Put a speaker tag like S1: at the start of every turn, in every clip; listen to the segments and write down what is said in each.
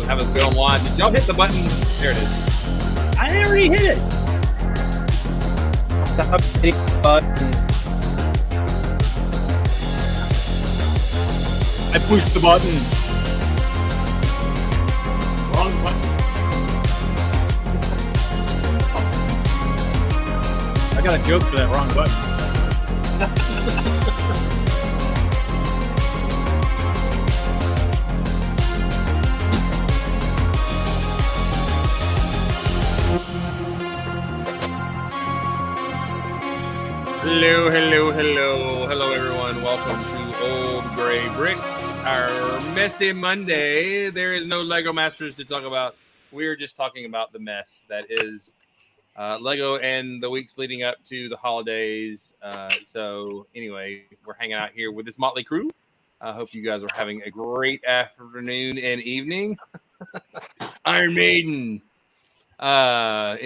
S1: have us go on. Did y'all hit the button? There it is.
S2: I already hit it.
S3: Stop hitting the button.
S2: I pushed the button. Wrong button. I got a joke for that wrong button.
S1: Hello, everyone. Welcome to Old Gray Bricks, our messy Monday. There is no Lego Masters to talk about. We're just talking about the mess that is Lego and the weeks leading up to the holidays. So anyway, we're hanging out here with this motley crew. I hope you guys are having a great afternoon and evening. Iron Maiden.
S2: No,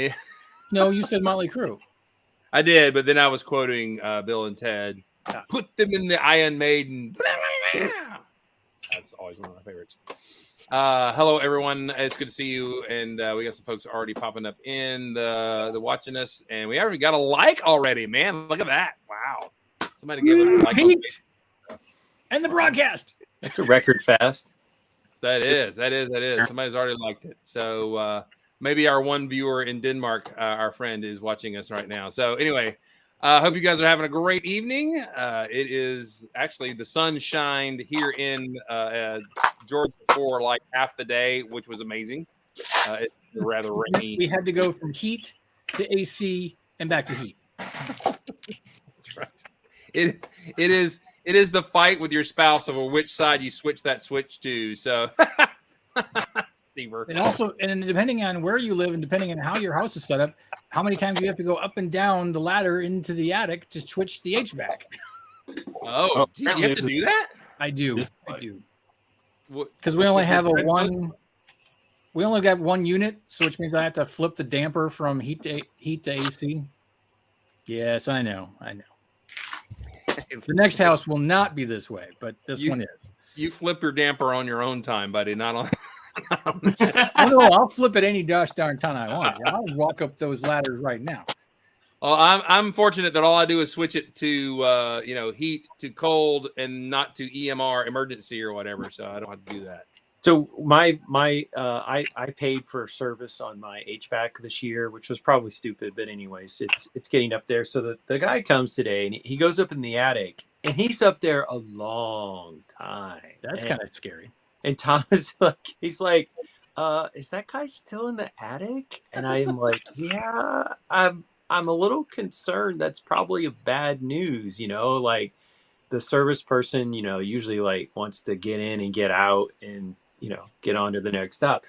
S2: you said Motley Crue.
S1: I did, but then I was quoting Bill and Ted. Put them in the Iron Maiden. That's always one of my favorites. Hello, everyone. It's good to see you. And we got some folks already popping up in the watching us. And we already got a like already, man. Look at that. Wow. Somebody give us a like.
S2: And the broadcast.
S3: That's a record fast.
S1: That is. Somebody's already liked it. So maybe our one viewer in Denmark, our friend, is watching us right now. So anyway, I hope you guys are having a great evening. It is actually the sun shined here in Georgia for like half the day, which was amazing. It's rather rainy.
S2: We had to go from heat to AC and back to heat.
S1: That's right. It is the fight with your spouse over which side you switch that switch to. So.
S2: And also, and depending on where you live and depending on how your house is set up, how many times you have to go up and down the ladder into the attic to switch the HVAC.
S1: Oh, do you have to do that?
S2: I do. Because we only have we only got one unit, so which means I have to flip the damper from heat to AC. Yes, I know. The next house will not be this way, but this one is.
S1: You flip your damper on your own time, buddy, not on.
S2: No, I'll flip it any gosh darn time I want. I'll walk up those ladders right now.
S1: Well, I'm fortunate that all I do is switch it to heat to cold and not to EMR emergency or whatever, so I don't have to do that.
S3: So I paid for service on my HVAC this year, which was probably stupid, but anyways, it's getting up there. So the guy comes today and he goes up in the attic and he's up there a long time.
S2: That's kind of scary.
S3: And Tom is like, he's like, is that guy still in the attic? And I am like, yeah, I'm a little concerned. That's probably a bad news, like the service person, usually like wants to get in and get out and, get on to the next stop.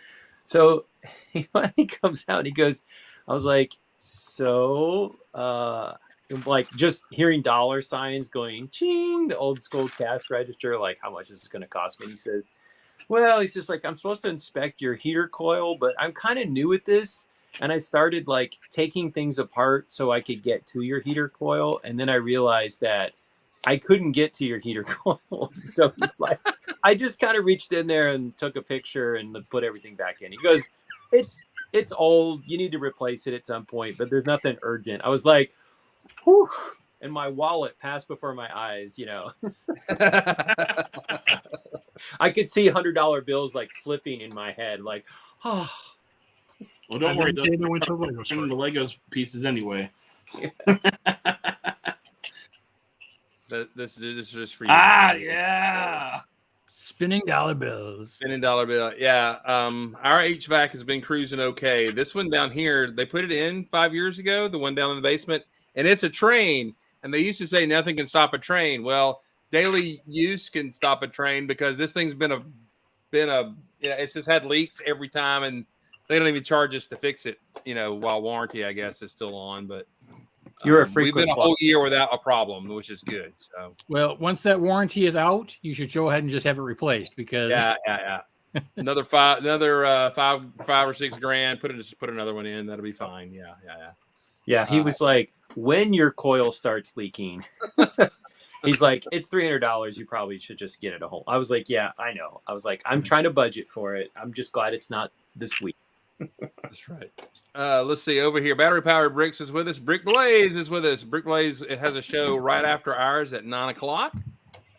S3: So he finally comes out and he goes, I was like, so, like just hearing dollar signs going, ching, the old school cash register, like how much is this going to cost me? And he says, well, he's just like, I'm supposed to inspect your heater coil, but I'm kind of new at this. And I started like taking things apart so I could get to your heater coil. And then I realized that I couldn't get to your heater coil. So he's like, I just kind of reached in there and took a picture and put everything back in. He goes, it's old. You need to replace it at some point, but there's nothing urgent. I was like, whew. And my wallet passed before my eyes, I could see $100 bills like flipping in my head, like, oh.
S4: Well, don't worry. They're the Legos pieces anyway.
S1: This is just for you.
S4: Yeah.
S2: Spinning dollar bills.
S1: Yeah. Our HVAC has been cruising okay. This one down here, they put it in 5 years ago, the one down in the basement, and it's a train. And they used to say nothing can stop a train. Well, daily use can stop a train because this thing's it's just had leaks every time, and they don't even charge us to fix it, while warranty, I guess, is still on. But
S3: you're a frequent.
S1: We've been a whole year without a problem, which is good. So,
S2: well, once that warranty is out, you should go ahead and just have it replaced because
S1: yeah. another five or $6 grand. Put another one in. That'll be fine. Yeah.
S3: Yeah, he was like, when your coil starts leaking. He's like, it's $300. You probably should just get it at home. I was like, yeah, I know. I was like, I'm trying to budget for it. I'm just glad it's not this week.
S1: That's right. Let's see over here. Battery Powered Bricks is with us. Brick Blaze is with us. Brick Blaze, it has a show right after ours at 9 o'clock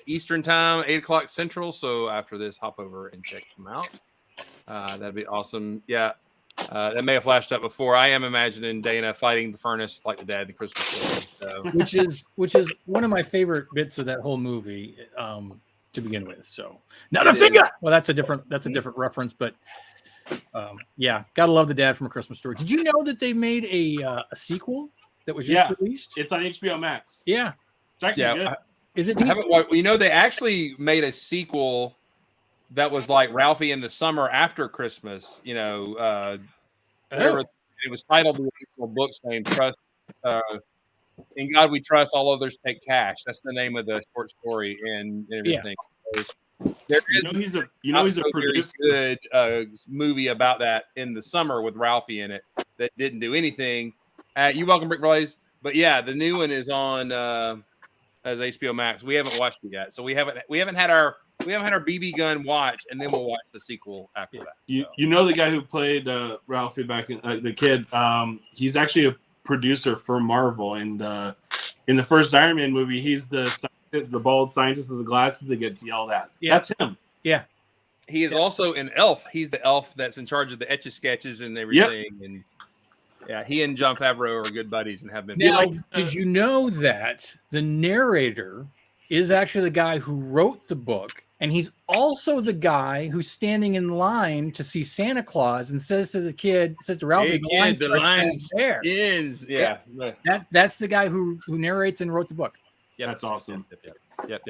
S1: Eastern time, 8 o'clock Central. So after this, hop over and check them out. That'd be awesome. Yeah. That may have flashed up before. I am imagining Dana fighting the furnace like the dad in the Christmas story. So.
S2: which is one of my favorite bits of that whole movie to begin with. So not a finger. Well, that's a different reference, but yeah, gotta love the dad from A Christmas Story. Did you know that they made a sequel that was just released?
S4: It's on HBO Max.
S2: Yeah,
S4: it's actually good.
S2: Is it?
S1: They actually made a sequel that was like Ralphie in the Summer After Christmas. It was titled the original book's name, Trust. In God We Trust, All Others Take Cash. That's the name of the short story and everything. Yeah. So
S4: he's a producer.
S1: Good movie about that in the summer with Ralphie in it that didn't do anything. You're welcome, Brick Blaze. But yeah, the new one is on as HBO Max. We haven't watched it yet, so we haven't had our BB gun watch, and then we'll watch the sequel after that.
S4: You know the guy who played Ralphie back in the kid. He's actually a producer for Marvel, and in the first Iron Man movie, he's the bald scientist with the glasses that gets yelled at. Yeah. That's him.
S2: Yeah,
S1: he is also an elf. He's the elf that's in charge of the etch-a-sketches and everything. Yep. And yeah, he and Jon Favreau are good buddies and have been.
S2: Now, did you know that the narrator is actually the guy who wrote the book, and he's also the guy who's standing in line to see Santa Claus and says to Ralphie,
S1: the line ends. Yeah.
S2: That's the guy who narrates and wrote the book.
S4: Yep. That's awesome.
S1: Yep.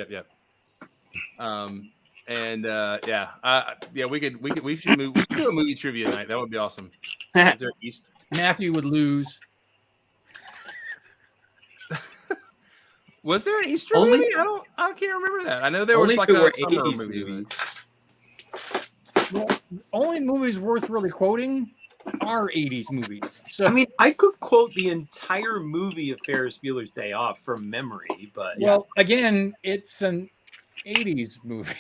S1: We should do a movie trivia night. That would be awesome. Is there East?
S2: Matthew would lose.
S1: Was there an Easter movie? I can't remember that. I know there was like a 80s movies.
S2: Well, only movies worth really quoting are 80s movies. So
S3: I mean, I could quote the entire movie of Ferris Bueller's Day Off from memory, but
S2: again, it's an 80s movie.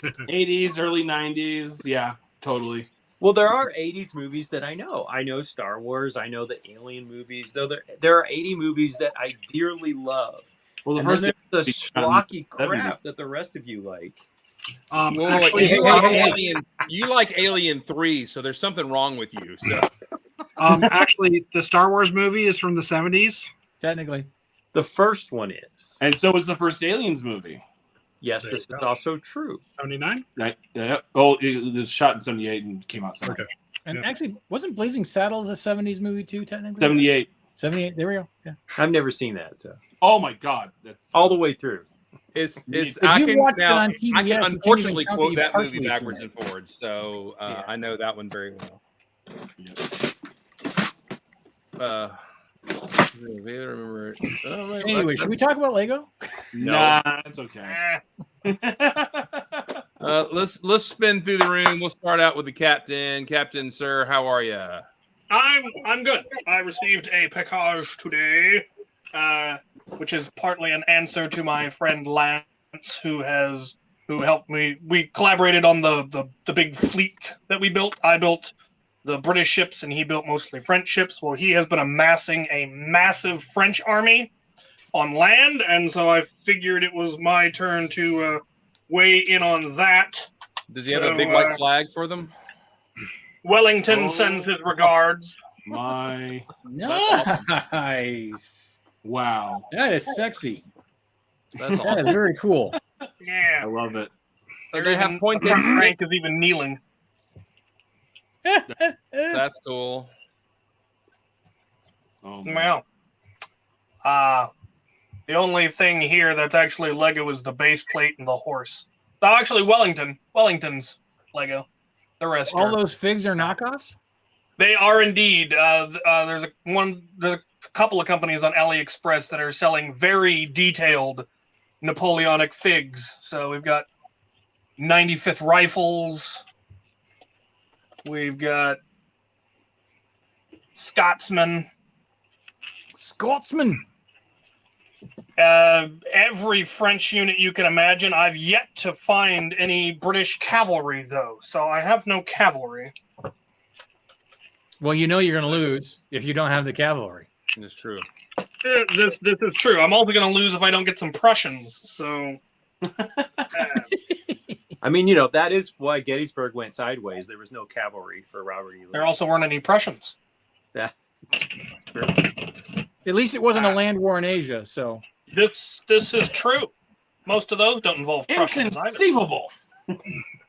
S4: 80s, early 90s, yeah, totally.
S3: Well, there are 80s movies that I know. I know Star Wars. I know the Alien movies. Though there are 80 movies that I dearly love.
S4: Well,
S3: the first the schlocky crap that the rest of you like.
S1: You like Alien 3, so there's something wrong with you. So,
S5: actually, the Star Wars movie is from the 70s.
S2: Technically,
S3: the first one is,
S4: and so was the first Aliens movie.
S3: Yes, this is also true.
S5: 79?
S4: Right. Yeah. Oh, it was shot in 78 and came out 78.
S2: Okay. And actually, wasn't Blazing Saddles a 70s movie too, technically?
S4: 78.
S2: 78, there we go. Yeah.
S3: I've never seen that.
S4: Oh my God. That's
S3: all the way through.
S1: I can unfortunately quote that movie backwards and forwards, so I know that one very well. Remember.
S2: Anyway, should we talk about Lego?
S4: Nah, it's okay.
S1: Let's spin through the room. We'll start out with the captain. Captain, sir, how are you?
S6: I'm good. I received a package today, which is partly an answer to my friend Lance, who helped me. We collaborated on the big fleet that we built. I built the British ships, and he built mostly French ships. Well, he has been amassing a massive French army on land, and so I figured it was my turn to weigh in on that.
S1: Does he have a big white flag for them?
S6: Wellington sends his regards.
S4: My
S2: nice.
S4: Wow.
S2: That is sexy.
S1: That's awesome.
S2: That is very cool.
S6: Yeah.
S4: I love it.
S1: They have pointed
S6: rank is even kneeling.
S1: That's cool.
S4: Oh,
S6: well, the only thing here that's actually Lego is the base plate and the horse. No, actually, Wellington's Lego. The rest.
S2: All those figs are knockoffs?
S6: They are indeed. There's a couple of companies on AliExpress that are selling very detailed Napoleonic figs. So we've got 95th rifles. We've got Scotsman. Every French unit you can imagine. I've yet to find any British cavalry, though, so I have no cavalry.
S2: Well, you know you're going to lose if you don't have the cavalry.
S1: It's true.
S6: This is true. I'm also going to lose if I don't get some Prussians. So,
S3: I mean, that is why Gettysburg went sideways. There was no cavalry for Robert E. Lee.
S6: there also weren't any Prussians.
S3: Yeah.
S2: At least it wasn't a land war in Asia. So
S6: This is true. Most of those don't involve Prussians either.
S4: Inconceivable.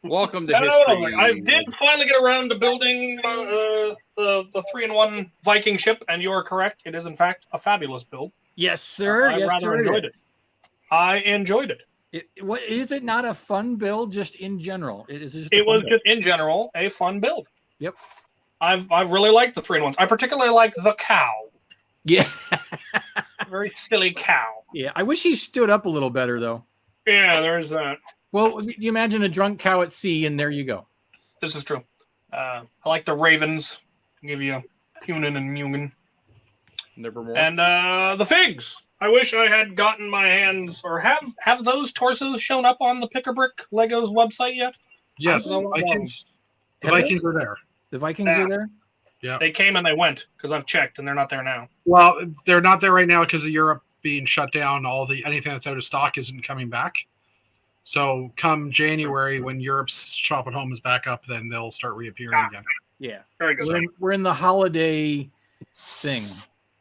S1: Welcome to
S6: No,
S1: history.
S6: I did finally get around to building the 3-in-1 Viking ship, and you are correct. It is in fact a fabulous build.
S2: yes, sir.
S6: I
S2: Yes,
S6: rather
S2: sir.
S6: enjoyed it. I enjoyed it.
S2: What is it? Not a fun build, just in general. It is just.
S6: It was just in general a fun build.
S2: Yep.
S6: I really like the 3-in-1s. I particularly like the cow.
S2: Yeah.
S6: Very silly cow.
S2: Yeah. I wish he stood up a little better, though.
S6: Yeah, there's that.
S2: Well, you imagine a drunk cow at sea, and there you go.
S6: This is true. I like the ravens. Give you Hunan and Mugen.
S1: Nevermore.
S6: And the figs. I wish I had gotten my hands, or have those torsos shown up on the Pick-a-Brick Legos website yet?
S5: Yes,
S6: I don't know.
S5: Vikings. The
S2: Have
S5: Vikings
S2: they?
S5: are there.
S2: The Vikings
S6: Yeah.
S2: are there.
S5: Yeah.
S6: They came and they went because I've checked and they're not there now.
S5: Well, they're not there right now because of Europe being shut down. Anything that's out of stock isn't coming back. So come January, when Europe's shop at home is back up, then they'll start reappearing again.
S2: Yeah.
S6: Very good.
S2: We're in the holiday thing.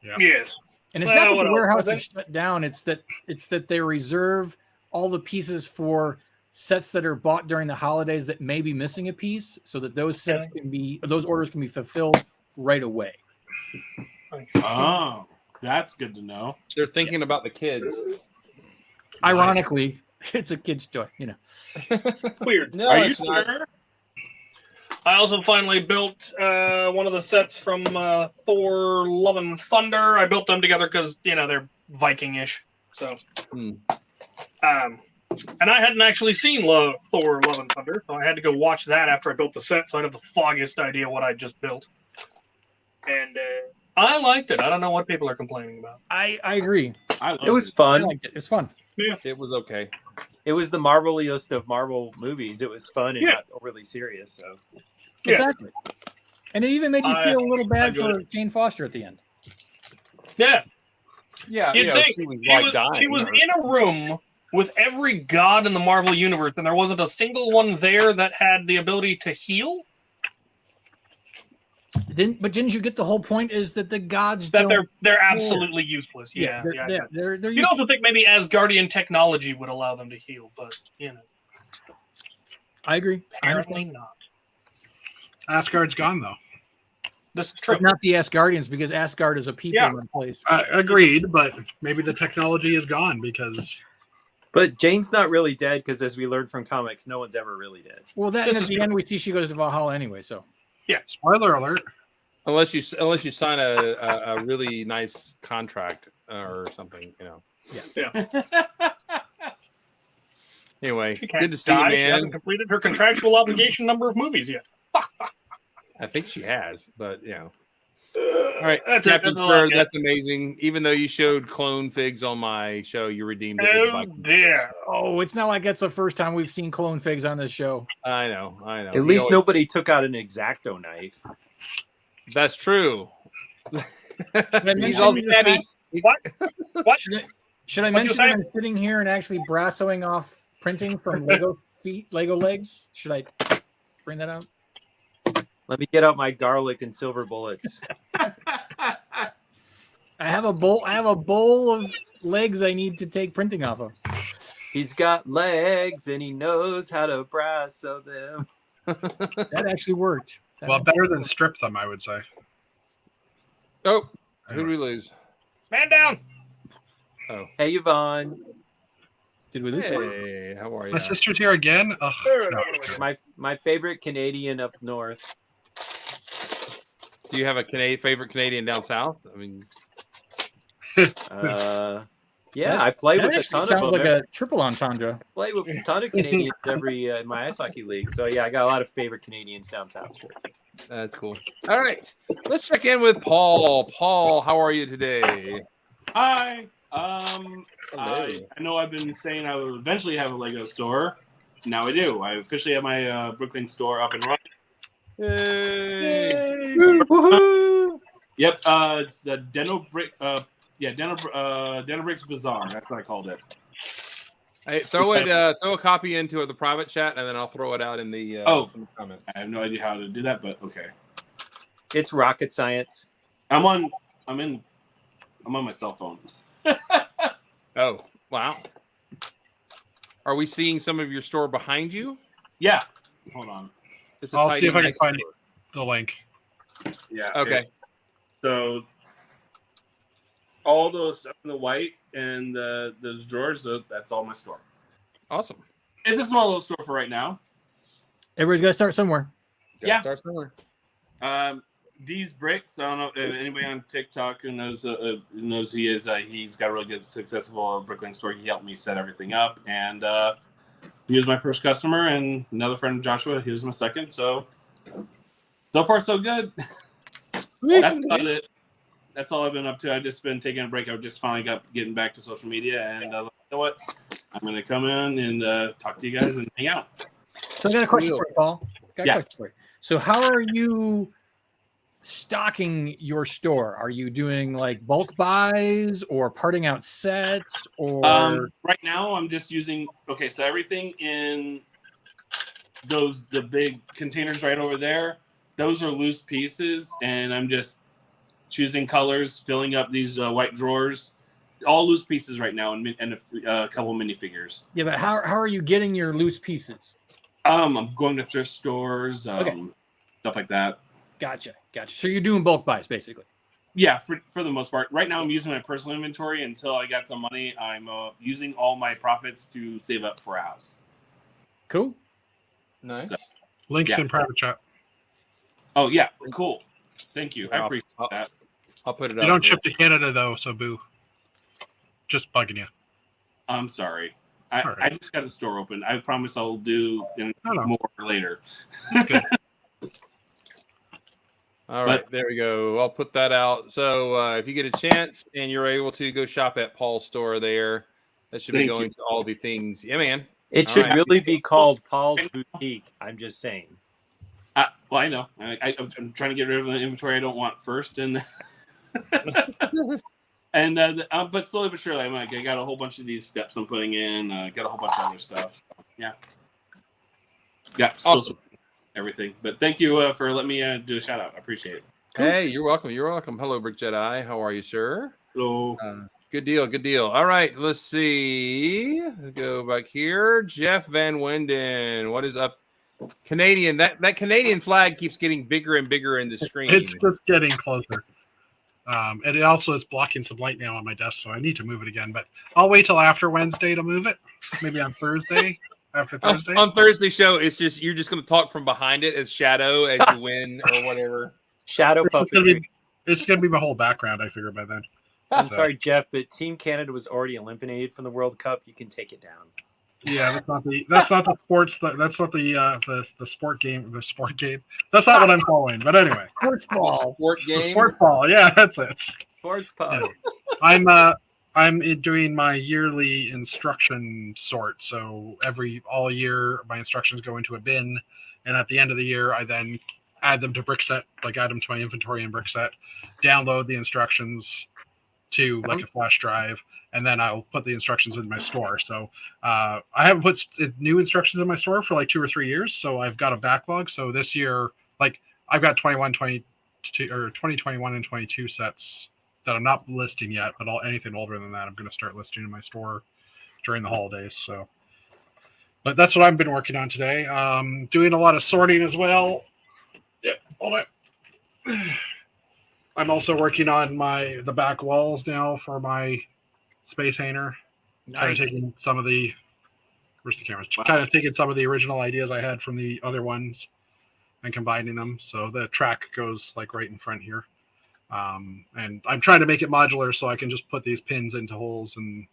S6: Yes.
S2: And it's
S6: Well,
S2: not that
S6: what
S2: the
S6: else?
S2: warehouse
S6: Was
S2: is shut down. It's that they reserve all the pieces for sets that are bought during the holidays that may be missing a piece, so that those sets those orders can be fulfilled right away.
S4: Oh, that's good to know.
S1: They're thinking about the kids.
S2: Ironically, it's a kid's toy,
S6: Weird.
S1: No,
S4: Are you
S1: it's not.
S4: sure?
S6: I also finally built one of the sets from Thor: Love and Thunder. I built them together because they're Viking-ish. So, and I hadn't actually seen Thor: Love and Thunder, so I had to go watch that after I built the set. So I'd have the foggiest idea what I just built. And I liked it. I don't know what people are complaining about.
S2: I agree.
S3: It was
S2: I
S3: fun.
S2: liked it. It's fun.
S1: It was okay.
S3: It was the Marveliest of Marvel movies. It was fun and
S6: Yeah.
S3: not overly serious. So
S6: Yeah.
S2: Exactly. And it even made you feel a little bad
S6: enjoyed
S2: for Jane Foster at the end.
S6: Yeah,
S1: Yeah,
S6: you'd think
S1: she was like dying.
S6: she was in a room with every god in the Marvel universe, and there wasn't a single one there that had the ability to heal.
S2: But didn't you get the whole point? Is that the gods
S6: That
S2: don't?
S6: they're absolutely useless. Yeah,
S2: they're
S6: You'd
S2: useless.
S6: also think maybe Asgardian technology would allow them to heal, but
S2: I agree. I
S6: apparently
S2: understand.
S6: not.
S5: Asgard's gone, though.
S6: This is true.
S2: But not the Asgardians, because Asgard is a people
S6: Yeah.
S2: in place.
S5: Agreed, but maybe the technology is gone because
S3: But Jane's not really dead because, as we learned from comics, no one's ever really dead.
S2: Well, that
S6: This
S2: and at
S6: is
S2: the
S6: true.
S2: end we see she goes to Valhalla anyway. So
S5: spoiler alert.
S1: Unless you sign a really nice contract or something, Anyway,
S6: She can't
S1: good to see you,
S6: die. She
S1: man.
S6: hasn't completed her contractual obligation number of movies yet.
S1: I think she has, but All right,
S6: That's
S1: Captain
S6: it. That's all I
S1: Spur,
S6: get.
S1: that's amazing. Even though you showed clone figs on my show, you redeemed it. with
S6: Oh
S1: Viking.
S6: dear.
S2: oh, it's not like that's the first time we've seen clone figs on this show.
S1: I know.
S3: At least nobody took out an X-Acto knife.
S1: That's true.
S2: Should I
S1: He's
S2: mention
S1: all
S2: the
S1: stabby.
S2: fact-
S6: What?
S2: Should I
S6: What'd
S2: mention
S6: you
S2: that
S6: say?
S2: I'm sitting here and actually brassoing off printing from Lego feet, Lego legs? Should I bring that out?
S3: Let me get out my garlic and silver bullets.
S2: I have a bowl. I have a bowl of legs I need to take printing off of.
S3: He's got legs and he knows how to brasso them.
S2: That actually worked.
S5: Well, better than strip them, I would say.
S1: Oh, who did we lose?
S6: Man down.
S3: Hey, Yvonne.
S2: Did we lose it?
S1: Hey, how are you?
S5: My sister's here again. Ugh, no.
S3: My favorite Canadian up north.
S1: Do you have a favorite Canadian down south? I mean,
S3: Yeah, I play
S2: That
S3: with a
S2: actually
S3: ton
S2: sounds
S3: of
S2: like
S3: them.
S2: a triple entendre.
S3: Play with a ton of Canadians in my ice hockey league. So yeah, I got a lot of favorite Canadians down south. Sure.
S1: that's cool. All right, let's check in with Paul. Paul, how are you today?
S4: Hi. I know I've been saying I will eventually have a Lego store. Now I do. I officially have my Brooklyn store up and running.
S1: Yay.
S3: Woohoo!
S4: Yep. It's the Deno Bricks Bazaar. That's what I called it.
S1: Hey, throw a copy into the private chat, and then I'll throw it out in the in the comments.
S4: I have no idea how to do that, but okay.
S3: It's rocket science.
S4: I'm on my cell phone.
S1: Oh, wow. Are we seeing some of your store behind you?
S4: Yeah. Hold on.
S1: It's a
S5: I'll
S1: tidy,
S5: see if I can
S1: nice
S5: find
S1: store.
S5: the link.
S4: Yeah.
S1: Okay.
S4: So all those stuff in the white and those drawers, that's all my store.
S1: Awesome.
S4: It's a small little store for right now.
S2: Everybody's got to start somewhere.
S1: Gotta
S4: Yeah.
S1: Start somewhere.
S4: These bricks, I don't know if anybody on TikTok who knows he is. He's got a really good, successful Brooklyn store. He helped me set everything up, and he was my first customer. And another friend, Joshua, he was my second. So far, so good. That's about it. That's all I've been up to. I've just been taking a break. I just finally getting back to social media, and you know what? I'm going to come in and talk to you guys and hang out.
S2: So I got a question for you, Paul.
S4: Yeah.
S2: Question for you. So how are you stocking your store? Are you doing like bulk buys or parting out sets or
S4: Right now I'm just using so everything in the big containers right over there, those are loose pieces, and I'm just choosing colors, filling up these white drawers, all loose pieces right now, and a couple minifigures.
S2: Yeah, but how are you getting your loose pieces?
S4: I'm going to thrift stores,
S2: Okay.
S4: stuff like that.
S2: Gotcha. So you're doing bulk buys basically.
S4: Yeah, for the most part. Right now, I'm using my personal inventory until I got some money. I'm using all my profits to save up for a house.
S2: Cool.
S1: Nice.
S4: So-
S5: Links
S4: Yeah.
S5: in private chat.
S4: Oh yeah, cool. Thank you. I appreciate that.
S1: I'll put it
S5: You
S1: up.
S5: don't
S1: here.
S5: ship to Canada though, so boo. Just bugging you.
S4: I'm sorry.
S5: All right.
S4: I just got the store open. I promise I'll do
S5: No.
S4: more later.
S5: That's good.
S1: All right, there we go. I'll put that out. So if you get a chance and you're able to go shop at Paul's store there, that should be
S4: Thank
S1: going
S4: you.
S1: to all the things. Yeah, man.
S3: It
S1: All
S3: should
S1: right.
S3: really be called Paul's Boutique. I'm just saying.
S4: Well, I know. I'm trying to get rid of the inventory I don't want first, and but slowly but surely, I got a whole bunch of these steps I'm putting in. Got a whole bunch of other stuff. So, yeah. Yeah.
S1: Awesome.
S4: Everything. But thank you for letting me do a shout out. I appreciate it.
S1: Hey, you're welcome. You're welcome. Hello, Brick Jedi. How are you, sir?
S4: So
S1: Good deal. Good deal. All right, let's see. Let's go back here. Jeff Van Winden. What is up? Canadian. That Canadian flag keeps getting bigger and bigger in the screen.
S5: It's just getting closer. And it also is blocking some light now on my desk, so I need to move it again. But I'll wait till after Wednesday to move it. Maybe on Thursday. After Thursday.
S1: On Thursday show, it's just you're just going to talk from behind it as shadow as you win or whatever.
S3: Shadow puppetry.
S5: It's gonna be my whole background, I figure, by then.
S3: I'm sorry, Jeff, but Team Canada was already eliminated from the World Cup. You can take it down.
S5: Yeah, that's not the sports. That's not the sport game. The sport game. That's not what I'm following. But anyway,
S2: Sports ball.
S1: Sport
S5: the
S1: game.
S5: sport ball. Yeah, that's it.
S3: Sports pub.
S5: Yeah. I'm doing my yearly instruction sort. So all year, my instructions go into a bin, and at the end of the year, I then add them to Brickset, like add them to my inventory in Brickset, download the instructions to like a flash drive, and then I'll put the instructions in my store. So I haven't put new instructions in my store for like 2 or 3 years, so I've got a backlog. So this year, like I've got 2021 and 22 sets that I'm not listing yet, but anything older than that, I'm going to start listing in my store during the holidays. So, but that's what I've been working on today. Doing a lot of sorting as well. Yeah, hold on. I'm also working on the back walls now for my Space Hainer. Kind of taking some of the where's the cameras?
S4: Wow.
S5: Kind of taking some of the original ideas I had from the other ones and combining them. So the track goes like right in front here. And I'm trying to make it modular so I can just put these pins into holes and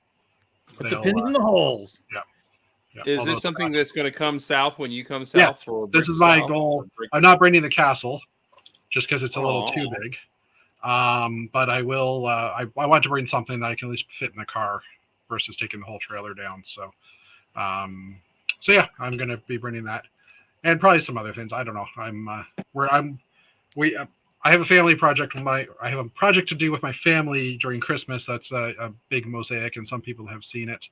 S2: Put the pins in the holes.
S5: yeah,
S1: Is
S5: all
S1: this
S5: those
S1: something
S5: tracks.
S1: that's going to come south when you come south?
S5: Yes,
S1: or
S5: this
S1: Brick
S5: is my
S1: South
S5: goal.
S1: or Brick-
S5: I'm not bringing the castle just because it's a little
S1: Aw.
S5: too big. But I will. I want to bring something that I can at least fit in the car versus taking the whole trailer down. So, so yeah, I'm going to be bringing that, and probably some other things. I don't know. I have a family project. I have a project to do with my family during Christmas. That's a big mosaic, and some people have seen it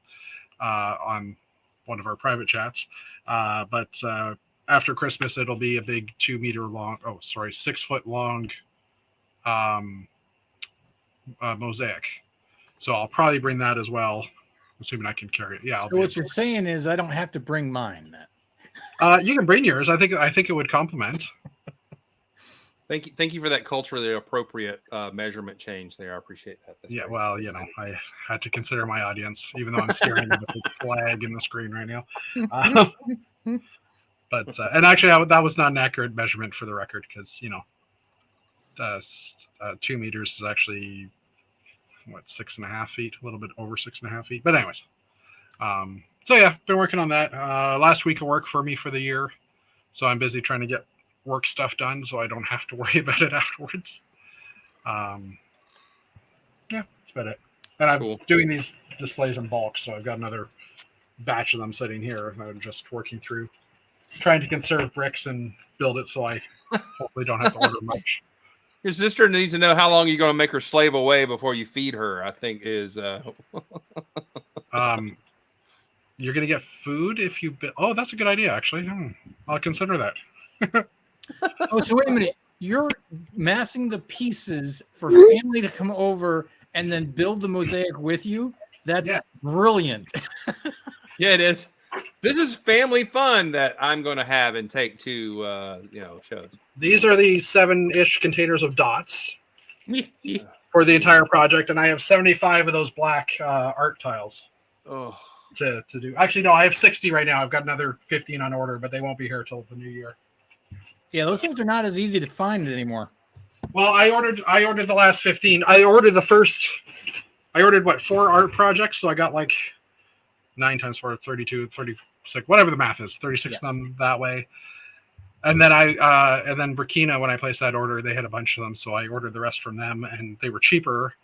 S5: on one of our private chats. But after Christmas, it'll be a big 6 foot long mosaic. So I'll probably bring that as well, assuming I can carry it. Yeah.
S2: So what you're saying is I don't have to bring mine then.
S5: You can bring yours. I think it would complement.
S1: Thank you for that culturally appropriate measurement change there. I appreciate that. That's
S5: Yeah,
S1: great.
S5: well, I had to consider my audience, even though I'm staring at the flag in the screen right now. But and actually, that was not an accurate measurement for the record, because 2 meters is actually 6.5 feet, a little bit over 6.5 feet. But anyways, so yeah, been working on that. Last week of work for me for the year, so I'm busy trying to get work stuff done so I don't have to worry about it afterwards. Yeah, that's about it. And I'm doing these displays in bulk, so I've got another batch of them sitting here that I'm just working through, trying to conserve bricks and build it so I hopefully don't have to order much.
S1: Your sister needs to know how long you're going to make her slave away before you feed her, I think is...
S5: You're going to get food if you... Oh, that's a good idea, actually. I'll consider that.
S2: Oh, so wait a minute. You're massing the pieces for family to come over and then build the mosaic with you? That's brilliant.
S1: Yeah, it is. This is family fun that I'm going to have and take to, shows.
S5: These are the 7-ish containers of dots for the entire project, and I have 75 of those black art tiles to do. Actually, no, I have 60 right now. I've got another 15 on order, but they won't be here till the new year.
S2: Yeah, those things are not as easy to find anymore.
S5: Well, I ordered the last 15. I ordered 4 art projects, so I got like 9 times 4, 32, 36, whatever the math is, 36 of them that way. And then and then Burkina, when I placed that order, they had a bunch of them, so I ordered the rest from them, and they were cheaper.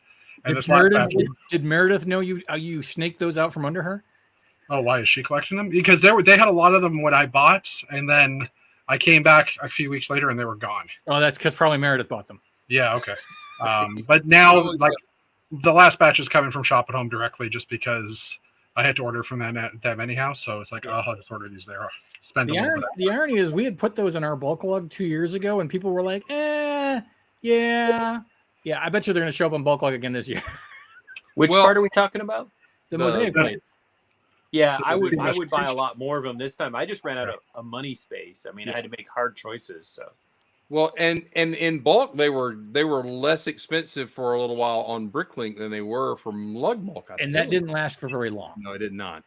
S5: And
S2: Did Meredith know you snaked those out from under her?
S5: Oh, why is she collecting them? Because they had a lot of them when I bought, and then I came back a few weeks later and they were gone.
S2: Oh, that's because probably Meredith bought them.
S5: Yeah, okay. But now, like, the last batch is coming from Shop at Home directly, just because I had to order from them anyhow. So it's like, I'll just order these there.
S2: The irony is we had put those in our bulk log 2 years ago, and people were like, yeah. I bet you they're going to show up on bulk log again this year.
S3: Which part are we talking about?
S2: The mosaic plates.
S3: Yeah, I would buy a lot more of them this time. I just ran out of money space. I mean, I had to make hard choices. So,
S1: well, and in bulk they were less expensive for a little while on Bricklink than they were from lug bulk.
S2: And that didn't last for very long.
S1: No, it did not.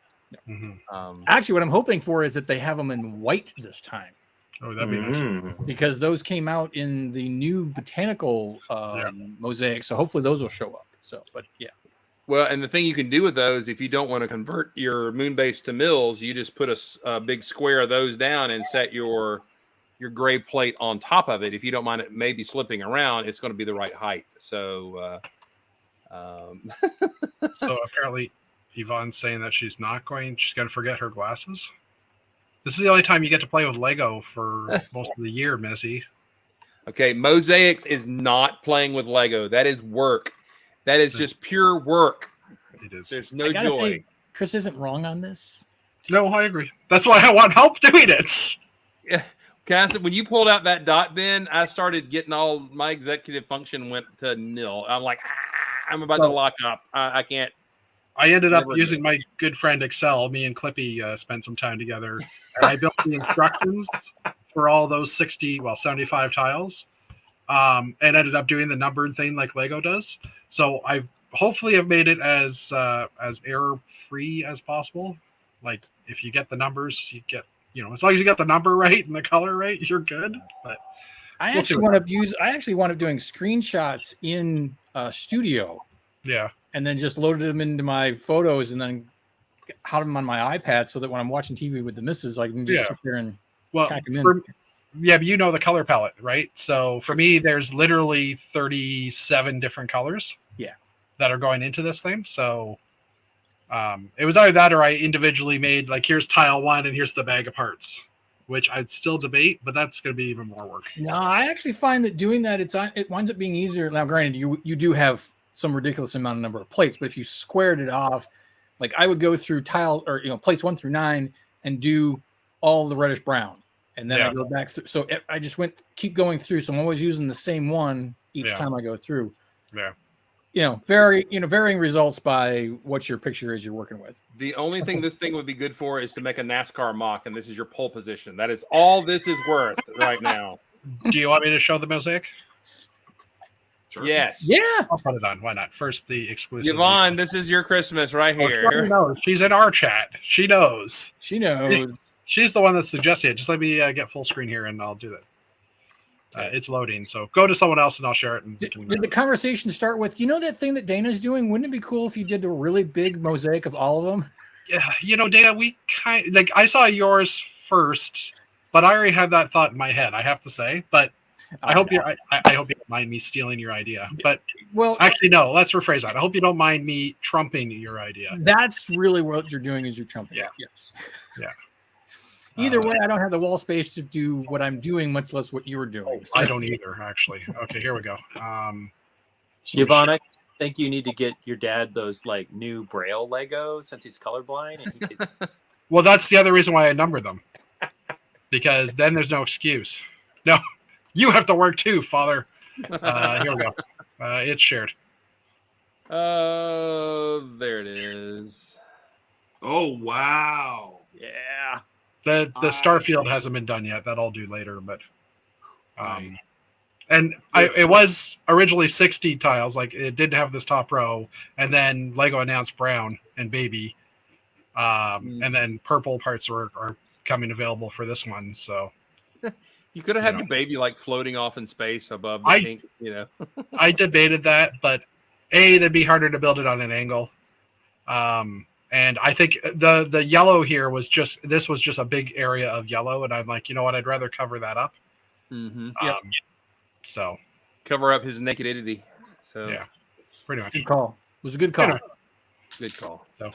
S5: Mm-hmm.
S2: Actually, what I'm hoping for is that they have them in white this time.
S5: Oh, that'd be nice.
S2: Because those came out in the new botanical mosaic, so hopefully those will show up. So, but yeah.
S1: Well, and the thing you can do with those, if you don't want to convert your Moonbase to mills, you just put a big square of those down and set your gray plate on top of it. If you don't mind it maybe slipping around, it's going to be the right height. So,
S5: So apparently Yvonne's saying that she's going to forget her glasses. This is the only time you get to play with Lego for most of the year, Missy.
S1: Okay, Mosaics is not playing with Lego. That is work. That is just pure work.
S5: It is.
S1: There's no joy.
S2: Say, Chris isn't wrong on this.
S5: No, I agree. That's why I want help doing it.
S1: Yeah. Cass, when you pulled out that dot bin, I started getting all my executive function went to nil. I'm like, I'm about to lock up. I can't.
S5: I ended up using my good friend Excel. Me and Clippy spent some time together. And I built the instructions for all those 75 tiles, and ended up doing the numbered thing like Lego does. So I hopefully have made it as error free as possible. Like if you get the numbers, you get as long as you got the number right and the color right, you're good. But
S2: I actually wound up doing screenshots in Studio.
S5: Yeah.
S2: And then just loaded them into my photos and then had them on my iPad so that when I'm watching TV with the missus, I can just sit there and tack them in.
S5: Yeah, but you know the color palette, right? So for me, there's literally 37 different colors.
S2: Yeah.
S5: That are going into this thing. So it was either that or I individually made like here's tile 1 and here's the bag of parts, which I'd still debate, but that's going to be even more work.
S2: No, I actually find that doing that it winds up being easier. Now, granted, you do have some ridiculous amount of number of plates, but if you squared it off, like I would go through tile or plates 1 through 9 and do all the reddish brown, and then I go back through. So I just keep going through. So I'm always using the same one each time I go through.
S5: Yeah.
S2: Varying results by what your picture is you're working with.
S1: The only thing this thing would be good for is to make a NASCAR mock, and this is your pole position. That is all this is worth right now.
S5: Do you want me to show the mosaic?
S4: Sure.
S1: Yes.
S2: Yeah.
S5: I'll put it on. Why not? First, the exclusive.
S1: Yvonne, this is your Christmas right here.
S5: She knows. She's in our chat. She knows.
S2: She knows.
S5: She's the one that suggested it. Just let me get full screen here, and I'll do that. It's loading, so go to someone else, and I'll share it. And
S2: Did the conversation start with, that thing that Dana's doing? Wouldn't it be cool if you did a really big mosaic of all of them?
S5: Yeah, Dana, we I saw yours first, but I already had that thought in my head. I have to say, but I hope you don't mind me stealing your idea. But actually, no. Let's rephrase that. I hope you don't mind me trumping your idea.
S2: That's really what you're doing. Is you're trumping.
S5: Yeah.
S2: Yes.
S5: Yeah.
S2: Either way, I don't have the wall space to do what I'm doing, much less what you were doing.
S5: I don't either, actually. Okay, here we go.
S3: Yvonne, I think you need to get your dad those like new Braille Legos since he's colorblind. And he could...
S5: Well, that's the other reason why I number them, because then there's no excuse. No, you have to work too, Father. Here we go. It's shared.
S1: Oh, there it is.
S4: Oh wow!
S1: Yeah.
S5: The Starfield hasn't been done yet. That I'll do later, but and it was originally 60 tiles. Like it did have this top row, and then Lego announced brown and baby, and then purple parts are coming available for this one. So
S1: you could have had the baby like floating off in space above the pink.
S5: I debated that, but it'd be harder to build it on an angle. And I think the yellow here was just a big area of yellow, and I'm like, you know what? I'd rather cover that up.
S1: Mm-hmm.
S5: So
S1: cover up his nakedity. So
S5: yeah, pretty much.
S2: Good call. It was a good call.
S5: Anyway.
S1: Good call.
S5: So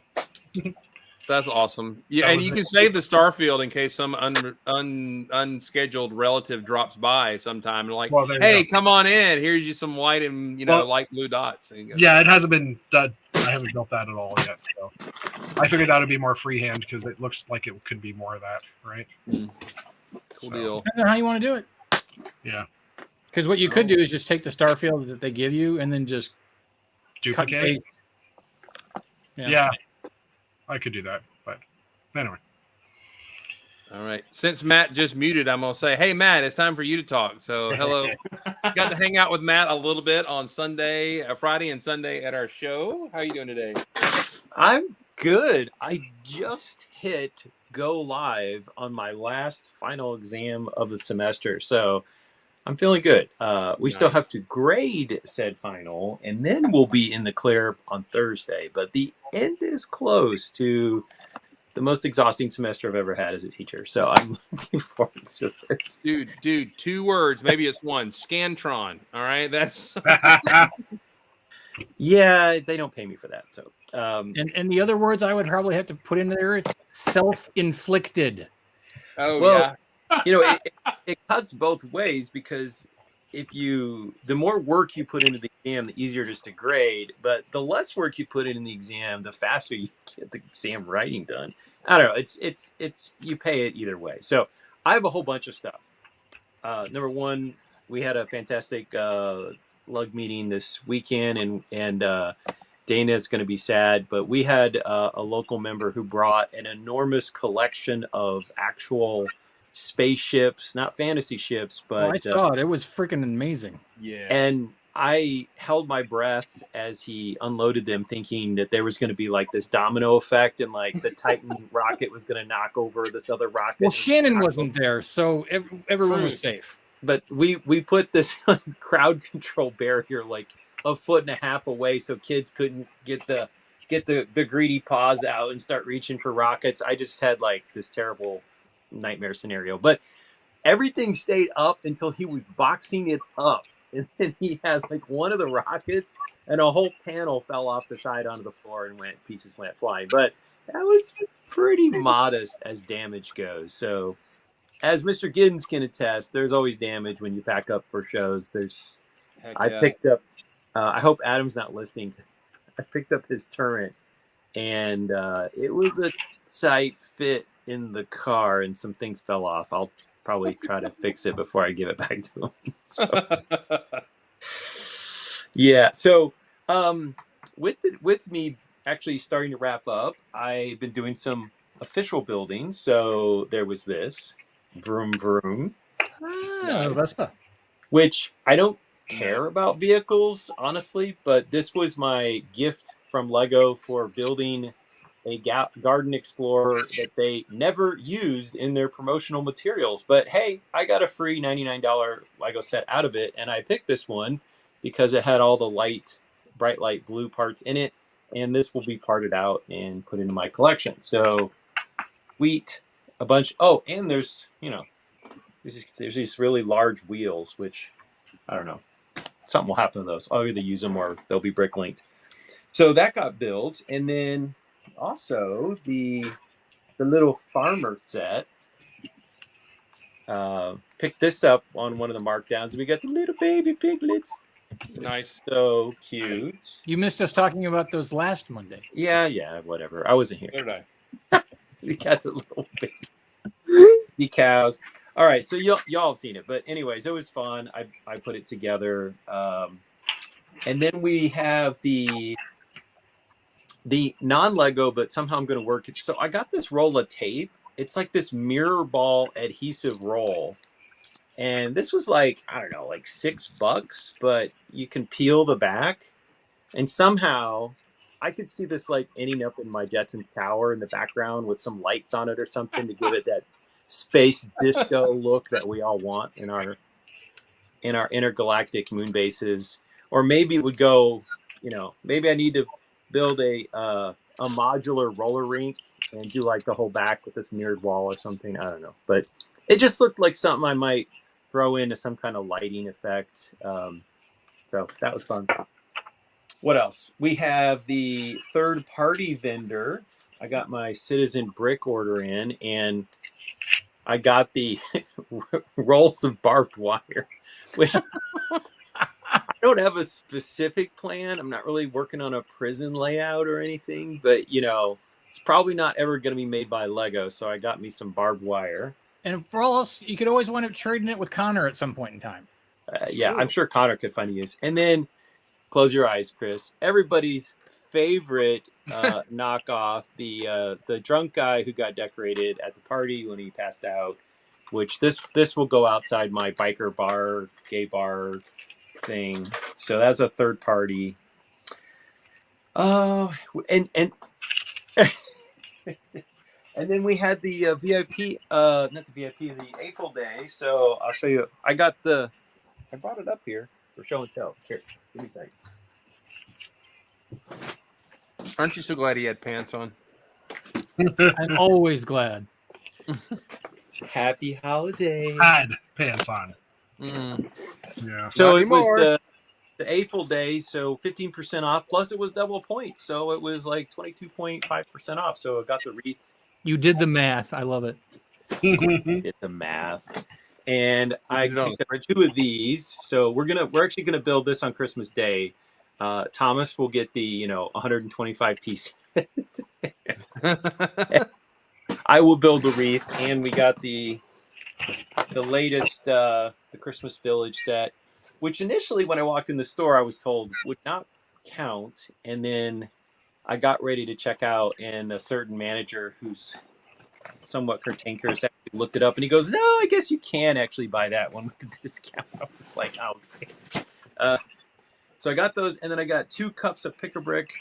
S1: that's awesome. Yeah, and you can save the Starfield in case some unscheduled relative drops by sometime and like, hey, come on in. Here's you some white and light blue dots.
S5: Yeah, it hasn't been done. I haven't built that at all yet. So I figured that would be more freehand because it looks like it could be more of that, right?
S1: Cool deal.
S2: Depends on how you want to do it.
S5: Yeah.
S2: Because what you could do is just take the Starfield that they give you and then just
S5: duplicate. Yeah, I could do that, but anyway.
S1: All right. Since Matt just muted, I'm going to say, hey, Matt, it's time for you to talk. So, hello. Got to hang out with Matt a little bit on Friday and Sunday at our show. How are you doing today?
S3: I'm good. I just hit go live on my last final exam of the semester. So I'm feeling good. We still have to grade said final, and then we'll be in the clear on Thursday. But the end is close to the most exhausting semester I've ever had as a teacher. So I'm looking forward to this.
S1: Dude, 2 words. Maybe it's 1. Scantron. All right. That's.
S3: Yeah, they don't pay me for that. So,
S2: and the other words I would probably have to put in there, it's self-inflicted.
S1: Oh,
S3: well, yeah. It cuts both ways because the more work you put into the exam, the easier it is to grade. But the less work you put in the exam, the faster you get the exam writing done. I don't know. It's you pay it either way. So I have a whole bunch of stuff. Number one, we had a fantastic lug meeting this weekend, and Dana is going to be sad, but we had a local member who brought an enormous collection of actual spaceships, not fantasy ships, but
S2: I saw it. It was freaking amazing.
S1: Yeah.
S3: And I held my breath as he unloaded them, thinking that there was going to be like this domino effect, and like the Titan rocket was going to knock over this other rocket.
S2: Well, Shannon wasn't there, so everyone was safe.
S3: But we put this crowd control barrier like 1.5 feet away, so kids couldn't get the greedy paws out and start reaching for rockets. I just had like this terrible nightmare scenario. But everything stayed up until he was boxing it up. And then he had like one of the rockets and a whole panel fell off the side onto the floor and pieces went flying. But that was pretty modest as damage goes. So as Mr. Giddens can attest, there's always damage when you pack up for shows.
S1: Heck
S3: I
S1: yeah.
S3: picked up, I hope Adam's not listening. I picked up his turret and it was a tight fit in the car and some things fell off. I'll probably try to fix it before I give it back to him. So, yeah. So with me actually starting to wrap up, I've been doing some official building. So there was this vroom vroom,
S2: Ah, Vespa.
S3: which I don't care about vehicles, honestly, but this was my gift from Lego for building a Garden Explorer that they never used in their promotional materials. But hey, I got a free $99 Lego set out of it, and I picked this one because it had all the bright light blue parts in it, and this will be parted out and put into my collection. So, a bunch. Oh, and there's there's these really large wheels, which I don't know. Something will happen to those. I'll either use them or they'll be brick linked. So that got built, and then also the little farmer set. Picked this up on one of the markdowns. We got the little baby piglets.
S1: Nice.
S3: So cute.
S2: You missed us talking about those last Monday.
S3: Yeah, whatever. I wasn't here.
S1: So did I.
S3: We got the little baby sea cows. All right, so y'all have seen it, but anyways, it was fun. I put it together, and then we have the non-Lego, but somehow I'm going to work it. So I got this roll of tape. It's like this mirror ball adhesive roll, and this was like, I don't know, like $6, but you can peel the back, and somehow I could see this like ending up in my Jetsons tower in the background with some lights on it or something to give it that space disco look that we all want in our intergalactic moon bases. Or maybe it would go, maybe I need to build a modular roller rink and do like the whole back with this mirrored wall or something. I don't know, but it just looked like something I might throw into some kind of lighting effect. So that was fun. What else? We have the third-party vendor. I got my Citizen Brick order in, and I got the rolls of barbed wire, which I don't have a specific plan. I'm not really working on a prison layout or anything, but it's probably not ever going to be made by Lego. So I got me some barbed wire.
S2: And for all else, you could always wind up trading it with Connor at some point in time.
S3: Yeah, I'm sure Connor could find a use. And then close your eyes, Chris. Everybody's favorite knockoff, the drunk guy who got decorated at the party when he passed out, which this will go outside my biker bar, gay bar thing. So that's a third party. And and then we had the VIP, not the VIP, the April Day. So I'll show you. I brought it up here for show and tell. Here, give me a second.
S1: Aren't you so glad he had pants on?
S2: I'm always glad.
S3: Happy holidays.
S5: Had pants on.
S1: Mm.
S5: Yeah.
S3: So
S1: Not
S3: it was
S1: anymore.
S3: the April Day, so 15% off. Plus it was double points, so it was like 22.5% off. So I got the wreath.
S2: You did the math. I love it.
S3: Did the math, and I
S1: did it on
S3: picked up 2 of these. So we're actually gonna build this on Christmas Day. Thomas will get the 125 piece. I will build the wreath, and we got the latest the Christmas Village set, which initially when I walked in the store I was told would not count, and then I got ready to check out, and a certain manager who's somewhat cantankerous actually looked it up, and he goes, "No, I guess you can actually buy that one with the discount." I was like, "Oh." Okay. So I got those, and then I got 2 cups of Pick-a-Brick.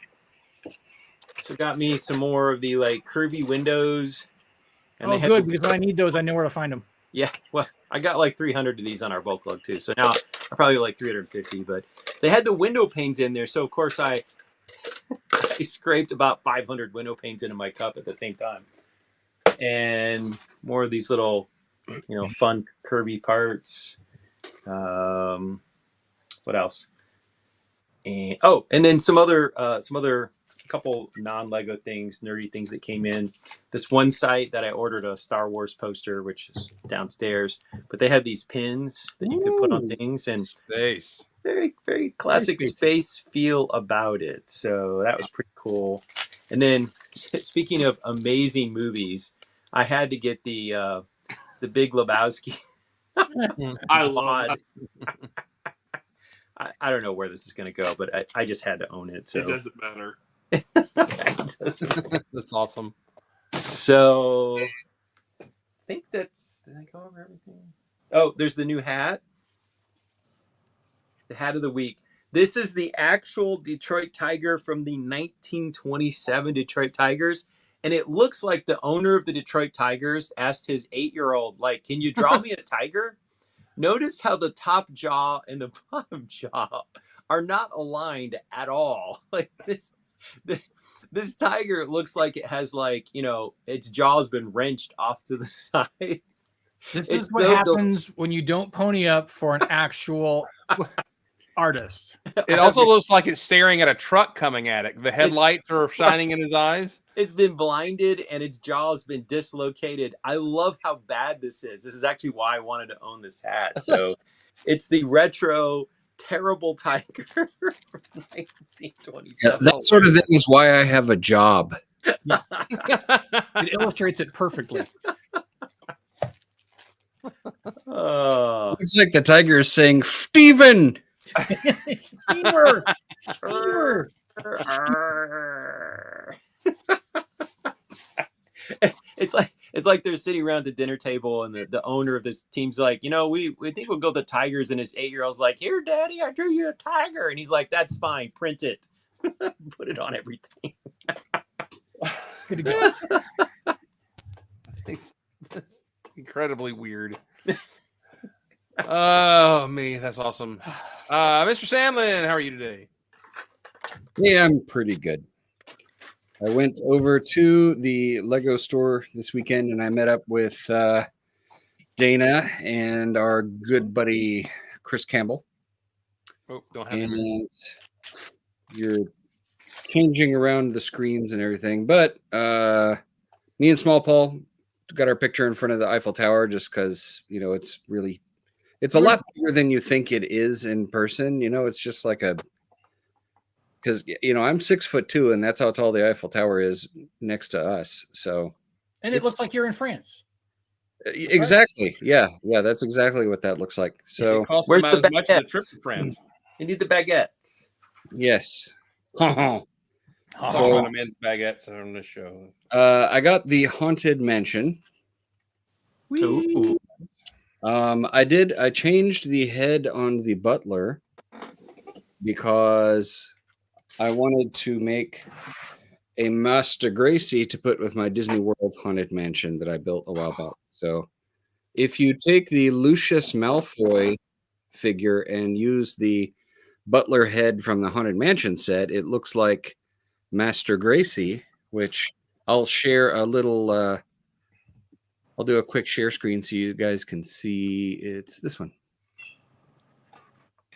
S3: So got me some more of the like curvy windows. And
S2: Oh, good, because when I need those, I know where to find them.
S3: Yeah, well, I got like 300 of these on our bulk lug too. So now I probably like 350, but they had the window panes in there. So of course I scraped about 500 window panes into my cup at the same time. And more of these little fun Kirby parts. What else? And then some other couple non-Lego things, nerdy things that came in. This one site that I ordered a Star Wars poster, which is downstairs, but they had these pins that you could put on things, and
S1: Space.
S3: very, very classic space feel about it. So that was pretty cool. And then speaking of amazing movies, I had to get the Big Lebowski.
S4: I love that.
S3: I don't know where this is going to go, but I just had to own it. So
S4: It doesn't matter.
S1: That's awesome.
S3: So I think that's. Did I go over everything? Oh, there's the new hat. The hat of the week. This is the actual Detroit Tiger from the 1927 Detroit Tigers. And it looks like the owner of the Detroit Tigers asked his 8-year-old, like, can you draw me a tiger? Notice how the top jaw and the bottom jaw are not aligned at all. Like this tiger looks like it has, like, its jaw's been wrenched off to the side.
S2: This is what happens when you don't pony up for an actual artist.
S1: It also looks like it's staring at a truck coming at it. The headlights are shining in his eyes.
S3: It's been blinded and its jaw's been dislocated. I love how bad this is. This is actually why I wanted to own this hat. So it's the retro terrible tiger from 1927.
S7: Yeah, that sort of thing is why I have a job.
S2: It illustrates it perfectly.
S7: Looks like the tiger is saying, Steven!
S2: Steamer! Steamer!
S3: It's like they're sitting around the dinner table and the owner of this team's like, we think we'll go the Tigers, and his 8-year-old's like, here, Daddy, I drew you a tiger. And he's like, that's fine, print it. Put it on everything.
S2: Good to go.
S1: It's incredibly weird. Oh, me. That's awesome. Mr. Sandlin, how are you today?
S7: Yeah, I'm pretty good. I went over to the Lego store this weekend and I met up with Dana and our good buddy Chris Campbell.
S1: Oh, don't have him.
S7: And you're changing around the screens and everything. But me and Small Paul got our picture in front of the Eiffel Tower just because, it's a lot bigger than you think it is in person. It's just like because I'm 6'2", and that's how tall the Eiffel Tower is next to us. So,
S2: and it looks like you're in France.
S7: Exactly. Right? Yeah, that's exactly what that looks like. So,
S3: where's the
S1: as much as a trip
S3: baguettes?
S1: to France.
S3: You need the baguettes.
S7: Yes.
S1: Talking about a man's baguettes on this show.
S7: I got the Haunted Mansion.
S3: Ooh.
S7: I changed the head on the butler because I wanted to make a Master Gracie to put with my Disney World Haunted Mansion that I built a while back. So if you take the Lucius Malfoy figure and use the butler head from the Haunted Mansion set, it looks like Master Gracie, which I'll share a little... I'll do a quick share screen so you guys can see. It's this one.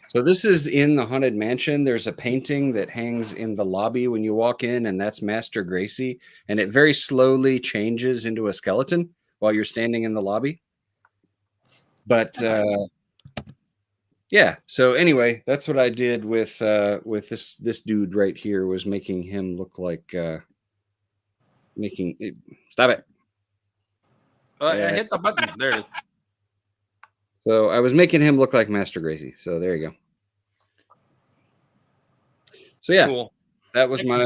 S7: So this is in the Haunted Mansion. There's a painting that hangs in the lobby when you walk in, and that's Master Gracie. And it very slowly changes into a skeleton while you're standing in the lobby. But yeah. So anyway, that's what I did with this dude right here, was making him look like stop it.
S1: I hit the button. There it is.
S7: So I was making him look like Master Gracie. So there you go. So yeah,
S1: Cool.
S7: That was my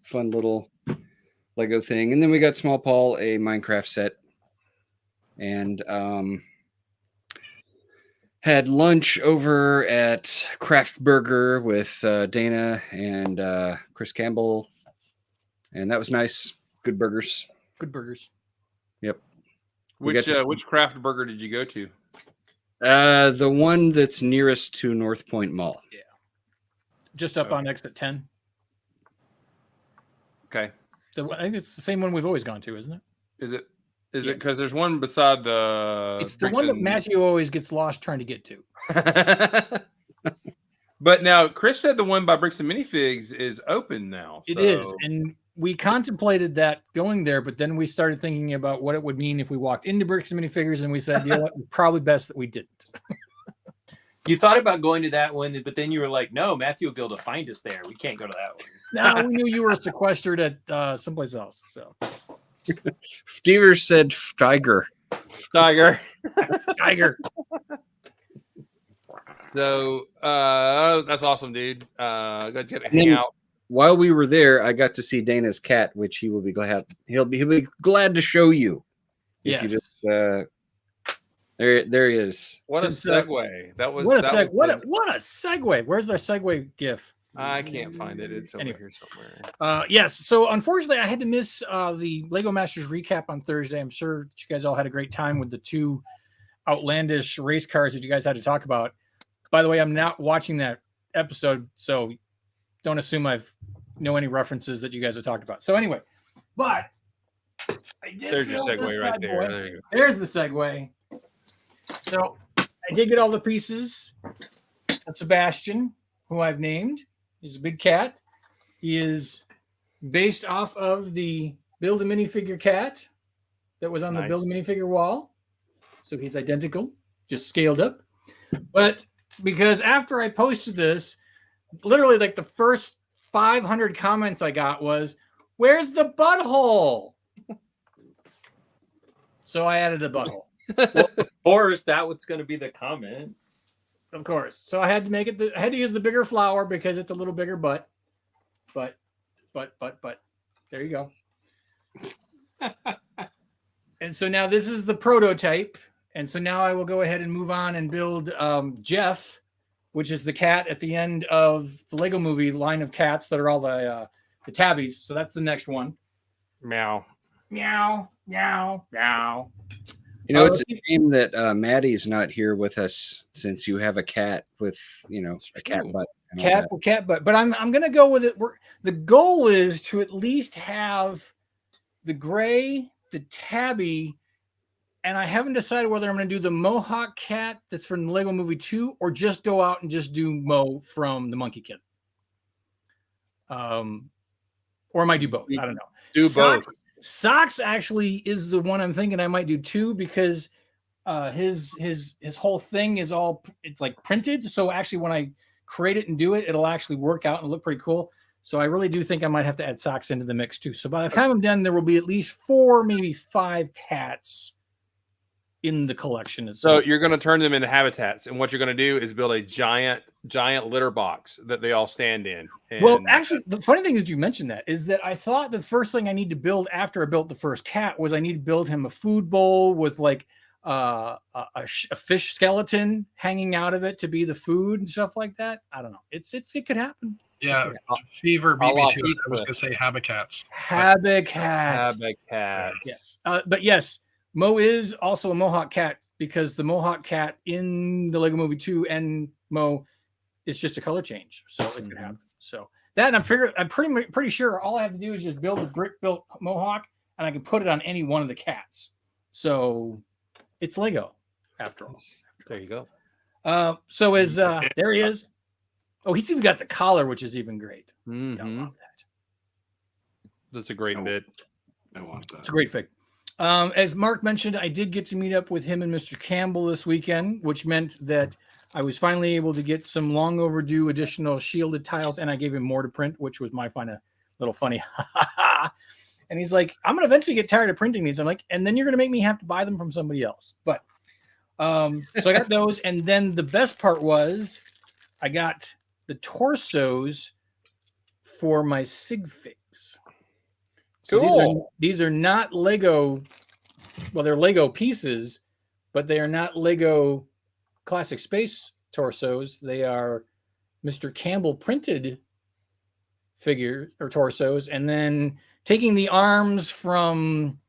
S7: fun little Lego thing. And then we got Small Paul a Minecraft set, and had lunch over at Craft Burger with Dana and Chris Campbell, and that was nice. Good burgers.
S2: Good burgers.
S7: Yep.
S1: Which craft burger did you go to?
S7: The one that's nearest to North Point Mall.
S2: Yeah. Just up on exit 10.
S1: Okay.
S2: I think it's the same one we've always gone to, isn't it?
S1: Is it? Is
S2: Yeah.
S1: it because there's one beside the?
S2: It's the one that
S1: Brixton-
S2: Matthew always gets lost trying to get to.
S1: But now Chris said the one by Brixton Minifigs is open now.
S2: It
S1: so-
S2: is, and we contemplated that going there, but then we started thinking about what it would mean if we walked into Bricks and Minifigures, and we said, you know what, probably best that we didn't.
S3: You thought about going to that one, but then you were like, no, Matthew will be able to find us there. We can't go to that one.
S2: No, we knew you were sequestered at someplace else. So
S7: Stevers said Tiger.
S1: Tiger.
S2: Tiger.
S1: So that's awesome, dude. Got to get to
S7: And then-
S1: hang out.
S7: While we were there, I got to see Dana's cat, which he will be glad. He'll be glad to show you. If you
S2: Yes.
S7: just there he is.
S1: What
S2: Since,
S1: a segue! That was
S2: What a
S1: that
S2: seg.
S1: was
S2: What a segue. Where's the segue gif?
S1: I can't find it. It's over
S2: Anyway.
S1: here somewhere.
S2: Yes. So unfortunately, I had to miss the Lego Masters recap on Thursday. I'm sure that you guys all had a great time with the two outlandish race cars that you guys had to talk about. By the way, I'm not watching that episode, so don't assume I've know any references that you guys have talked about. So anyway, but I did
S1: There's your
S2: build this
S1: segue right
S2: bad
S1: there.
S2: boy.
S1: There you go.
S2: There's the segue. So I did get all the pieces. So Sebastian, who I've named, he's a big cat. He is based off of the Build a Minifigure cat that was on the
S1: Nice.
S2: Build a Minifigure wall. So he's identical, just scaled up. But because after I posted this, literally like the first 500 comments I got was, "Where's the butthole?" So I added a butthole.
S3: Of course, that was going to be the comment.
S2: Of course. So I had to make it. I had to use the bigger flower because it's a little bigger butt. But. There you go. And so now this is the prototype. And so now I will go ahead and move on and build Jeff, which is the cat at the end of the Lego Movie line of cats that are all the tabbies. So that's the next one.
S1: Meow.
S2: Meow, meow, meow.
S7: You know,
S2: Oh,
S7: it's a shame that Maddie's not here with us since you have a cat with, a cat
S1: true.
S7: butt. and all that.
S2: Cat, but I'm gonna go with it. The goal is to at least have the gray, the tabby, and I haven't decided whether I'm gonna do the Mohawk cat that's from the Lego Movie 2 or just go out and just do Mo from the Monkey Kid. Or I might do both. I don't know.
S1: Do
S2: Socks,
S1: both.
S2: Socks actually is the one I'm thinking I might do too because his whole thing is it's like printed. So actually, when I create it and do it, it'll actually work out and look pretty cool. So I really do think I might have to add Socks into the mix too. So by the time I'm done, there will be at least 4, maybe 5 cats in the collection.
S1: So you're going to turn them into habitats, and what you're going to do is build a giant litter box that they all stand in. And
S2: Well, actually, the funny thing that you mentioned that is that I thought the first thing I need to build after I built the first cat was I need to build him a food bowl with like a fish skeleton hanging out of it to be the food and stuff like that. I don't know. It could happen.
S5: Yeah, Fever beat
S1: a la
S5: me to it. I was
S1: pizza.
S5: going to say Habicats.
S2: Habitats.
S1: habitats.
S2: Yes. But yes, Mo is also a Mohawk cat because the Mohawk cat in the Lego Movie 2 and Mo is just a color change. So it could happen. So that, and I'm pretty sure all I have to do is just build a brick built Mohawk and I can put it on any one of the cats. So it's Lego after all.
S1: There you go.
S2: So there he is. Oh, he's even got the collar, which is even great. I
S1: Mhm.
S2: love that.
S1: That's a great bit.
S4: I want that.
S2: It's a great fig. As Mark mentioned, I did get to meet up with him and Mr. Campbell this weekend, which meant that I was finally able to get some long overdue additional shielded tiles, and I gave him more to print, which was my little funny. And he's like, I'm going to eventually get tired of printing these. I'm like, and then you're going to make me have to buy them from somebody else. But so I got those. And then the best part was I got the torsos for my sig figs. So
S1: Cool.
S2: these are not Lego. Well, they're Lego pieces, but they are not Lego Classic Space torsos. They are Mr. Campbell printed figure or torsos, and then taking the arms from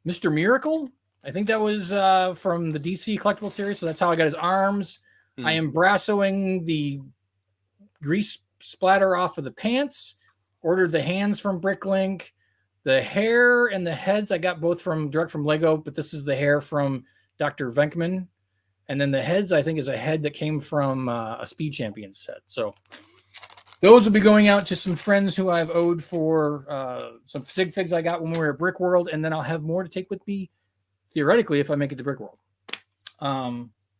S2: Mr. Miracle. I think that was from the DC collectible series. So that's how I got his arms. I am brassoing the grease splatter off of the pants. Ordered the hands from Bricklink. The hair and the heads I got both direct from Lego, but this is the hair from Dr. Venkman. And then the heads, I think, is a head that came from a Speed Champions set. So those will be going out to some friends who I've owed for some Sig Figs I got when we were at Brick World. And then I'll have more to take with me, theoretically, if I make it to Brick World.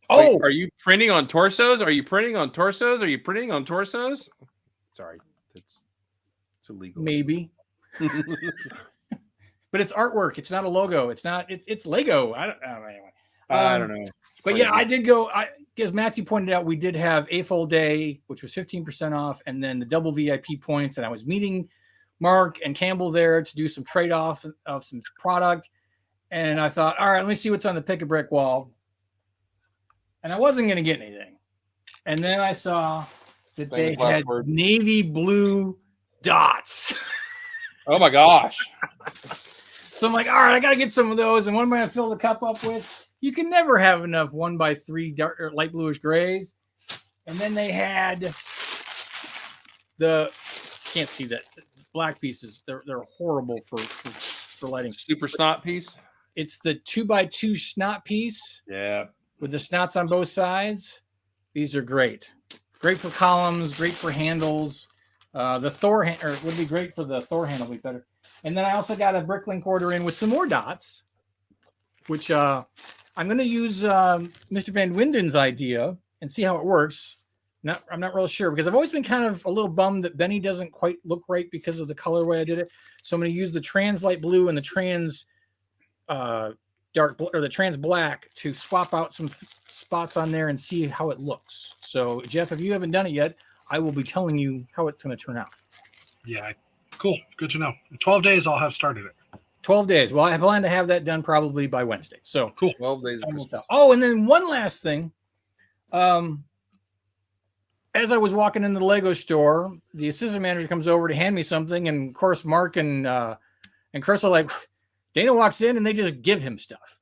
S1: Wait, are you printing on torsos? Are you printing on torsos? Are you printing on torsos? Sorry, it's illegal.
S2: Maybe. But it's artwork. It's not a logo. It's Lego. I don't know. Anyway.
S1: I don't know.
S2: But yeah, I did go. As Matthew pointed out, we did have a full day, which was 15% off, and then the double VIP points. And I was meeting Mark and Campbell there to do some trade-off of some product. And I thought, all right, let me see what's on the pick a brick wall. And I wasn't going to get anything. And then I saw that they had navy blue dots.
S1: Oh my gosh.
S2: So I'm like, all right, I got to get some of those. And what am I going to fill the cup up with? You can never have enough 1x3 dark or light bluish grays. And then they had can't see that, black pieces. They're horrible for lighting.
S1: Super snot piece.
S2: It's the 2x2 snot piece.
S1: Yeah.
S2: With the snots on both sides. These are great. Great for columns, great for handles. The Thor would be great for the Thor handle, would be better. And then I also got a Bricklink order in with some more dots, which I'm going to use Mr. Van Winden's idea and see how it works. I'm not real sure because I've always been kind of a little bummed that Benny doesn't quite look right because of the colorway I did it. So I'm going to use the trans light blue and the trans the trans black to swap out some spots on there and see how it looks. So Jeff, if you haven't done it yet, I will be telling you how it's going to turn out.
S5: Yeah, cool. Good to know. In 12 days, I'll have started it.
S2: 12 days. Well, I plan to have that done probably by Wednesday. So
S5: cool.
S1: 12 days.
S2: Oh, and then one last thing. As I was walking into the Lego store, the assistant manager comes over to hand me something, and of course, Mark and Chris are like, Dana walks in and they just give him stuff.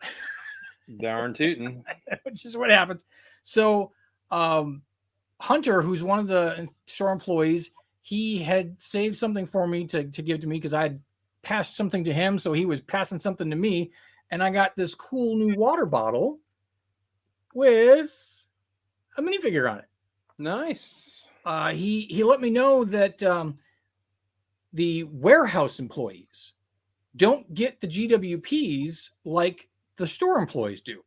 S1: Darn tootin'.
S2: Which is what happens. So Hunter, who's one of the store employees, he had saved something for me to give to me because I had passed something to him. So he was passing something to me. And I got this cool new water bottle with a minifigure on it.
S1: Nice.
S2: He let me know that the warehouse employees don't get the GWPs like the store employees do.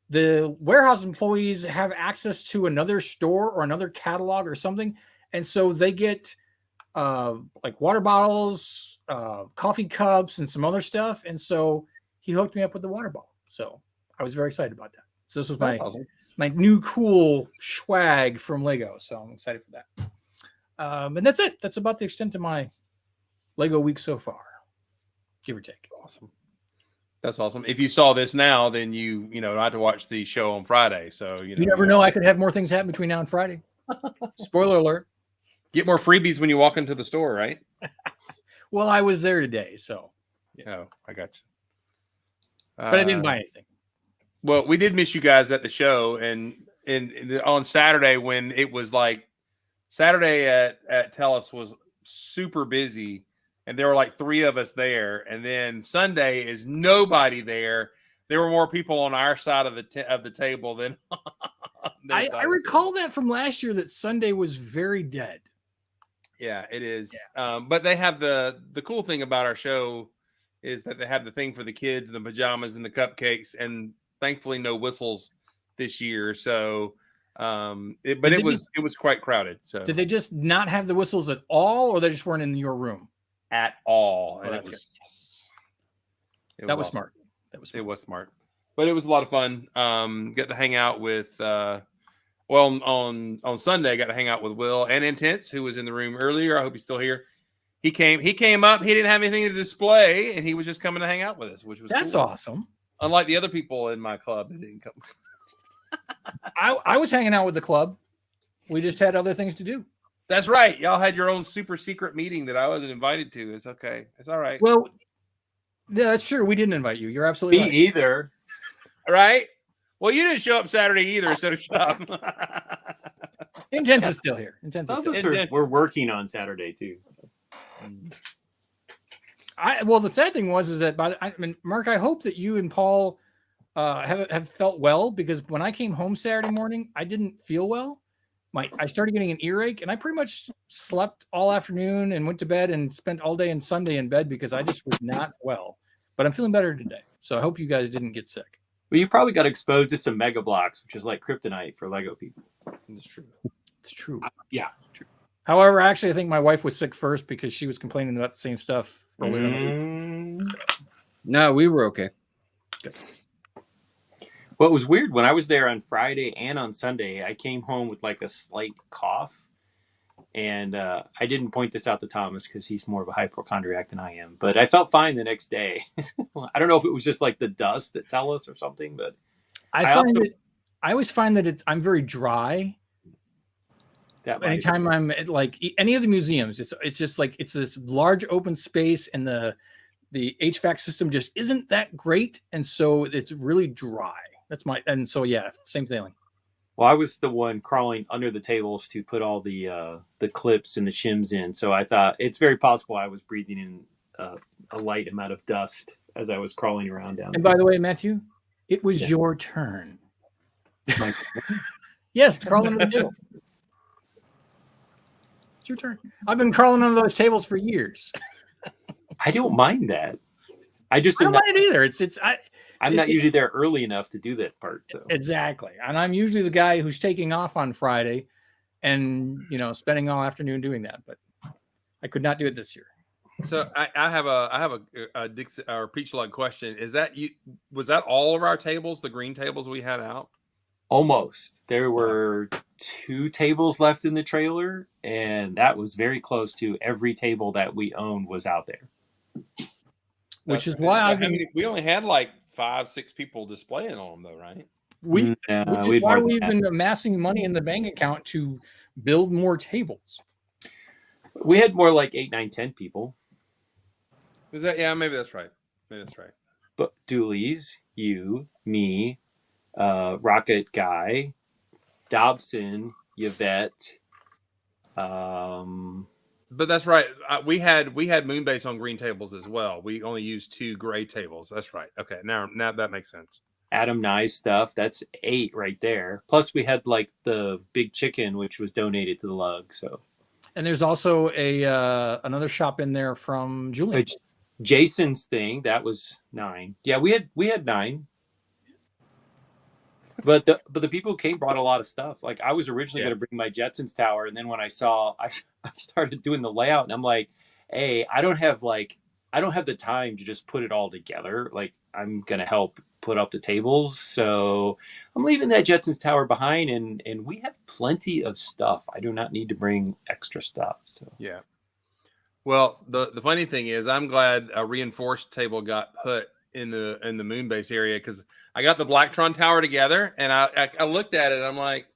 S2: The warehouse employees have access to another store or another catalog or something. And so they get like water bottles, coffee cups, and some other stuff. And so he hooked me up with the water bottle. So I was very excited about that. So this was my new cool swag from Lego. So I'm excited for that. And that's it. That's about the extent of my Lego week so far, give or take.
S1: Awesome. That's awesome. If you saw this now, then you don't have to watch the show on Friday. So
S2: you never know. I could have more things happen between now and Friday. Spoiler alert.
S1: Get more freebies when you walk into the store, right?
S2: Well, I was there today, so.
S1: Yeah. Oh, I got you.
S2: But I didn't buy anything.
S1: Well, we did miss you guys at the show, and on Saturday when it was like Saturday at Tellus was super busy. And there were like 3 of us there. And then Sunday is nobody there. There were more people on our side of the table than
S2: I recall that from last year that Sunday was very dead.
S1: Yeah, it is.
S2: Yeah.
S1: But they have the cool thing about our show is that they have the thing for the kids, the pajamas and the cupcakes, and thankfully no whistles this year. So it was quite crowded. So
S2: did they just not have the whistles at all, or they just weren't in your room?
S1: At all.
S2: Oh,
S1: and
S2: that's
S1: it was,
S2: good.
S1: yes.
S2: That was
S1: awesome.
S2: smart.
S1: It was smart. But it was a lot of fun. Got to hang out with on Sunday I got to hang out with Will and Intense, who was in the room earlier. I hope he's still here. He came up, he didn't have anything to display, and he was just coming to hang out with us, which was
S2: cool. Awesome.
S1: Unlike the other people in my club that didn't come.
S2: I was hanging out with the club. We just had other things to do.
S1: That's right. Y'all had your own super secret meeting that I wasn't invited to. It's okay. It's all right.
S2: Well, yeah, that's true. We didn't invite you. You're absolutely right.
S3: Me either.
S1: Right? Well, you didn't show up Saturday either, so shut up.
S2: Intense is still here. Intense is still here.
S3: We're working on Saturday too.
S2: Well, the sad thing was is that Mark, I hope that you and Paul have felt well, because when I came home Saturday morning, I didn't feel well. I started getting an earache, and I pretty much slept all afternoon and went to bed and spent all day and Sunday in bed because I just was not well. But I'm feeling better today, so I hope you guys didn't get sick.
S3: Well, you probably got exposed to some Mega Blocks, which is like kryptonite for Lego people.
S1: It's true.
S2: It's true.
S4: Yeah.
S2: True. However, actually, I think my wife was sick first because she was complaining about the same stuff earlier in the week.
S7: No, we were okay.
S3: Well, it was weird when I was there on Friday and on Sunday. I came home with like a slight cough, and I didn't point this out to Thomas because he's more of a hypochondriac than I am. But I felt fine the next day. I don't know if it was just like the dust that tell us or something, but
S2: I always find that I'm very dry. Anytime I'm at like any of the museums, it's just like it's this large open space, and the HVAC system just isn't that great, and so it's really dry. Same feeling.
S3: Well, I was the one crawling under the tables to put all the clips and the shims in, so I thought it's very possible I was breathing in a light amount of dust as I was crawling around down.
S2: And by the way, Matthew, it was your turn. Yes, crawl under the table. It's your turn. I've been crawling under those tables for years.
S3: I don't mind that. I
S2: don't mind it either.
S3: I'm not usually there early enough to do that part. So.
S2: Exactly. And I'm usually the guy who's taking off on Friday and, spending all afternoon doing that. But I could not do it this year.
S1: So I have a Dixie or Peach Lug question. Was that all of our tables, the green tables we had out?
S3: Almost. There were 2 tables left in the trailer, and that was very close to every table that we owned was out there.
S2: Which is why
S1: we only had like 5-6 people displaying on them, though, right?
S2: Which is why we've been amassing money in the bank account to build more tables.
S3: We had more like 8, 9, 10 people.
S1: Is that? Yeah, maybe that's right.
S3: But Dooley's, you, me, Rocket Guy, Dobson, Yvette.
S1: But that's right. We had Moonbase on green tables as well. We only used 2 gray tables. That's right. Okay, now that makes sense.
S3: Adam Nye's stuff. That's 8 right there. Plus, we had like the big chicken, which was donated to the Lug. So,
S2: and there's also another shop in there from Julian.
S3: Jason's thing that was 9. Yeah, we had 9. But the people who came brought a lot of stuff. Like I was originally going to bring my Jetsons tower, and then when I started doing the layout, and I'm like, hey, I don't have the time to just put it all together. Like I'm going to help put up the tables, so I'm leaving that Jetsons tower behind, and we have plenty of stuff. I do not need to bring extra stuff. So
S1: yeah. Well, the funny thing is, I'm glad a reinforced table got put in the Moonbase area, because I got the Blacktron tower together, and I looked at it, and I'm like,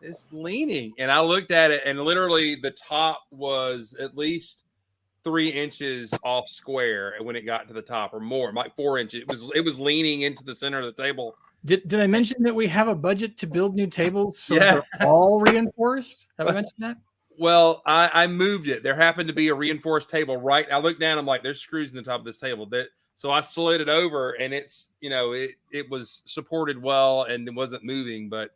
S1: it's leaning. And I looked at it, and literally the top was at least 3 inches off square when it got to the top, or more, like 4 inches. It was leaning into the center of the table.
S2: Did I mention that we have a budget to build new tables so they're all reinforced? Have I mentioned that?
S1: Well, I moved it. There happened to be a reinforced table right. I looked down. I'm like, there's screws in the top of this table. So I slid it over, and it's it was supported well and it wasn't moving. But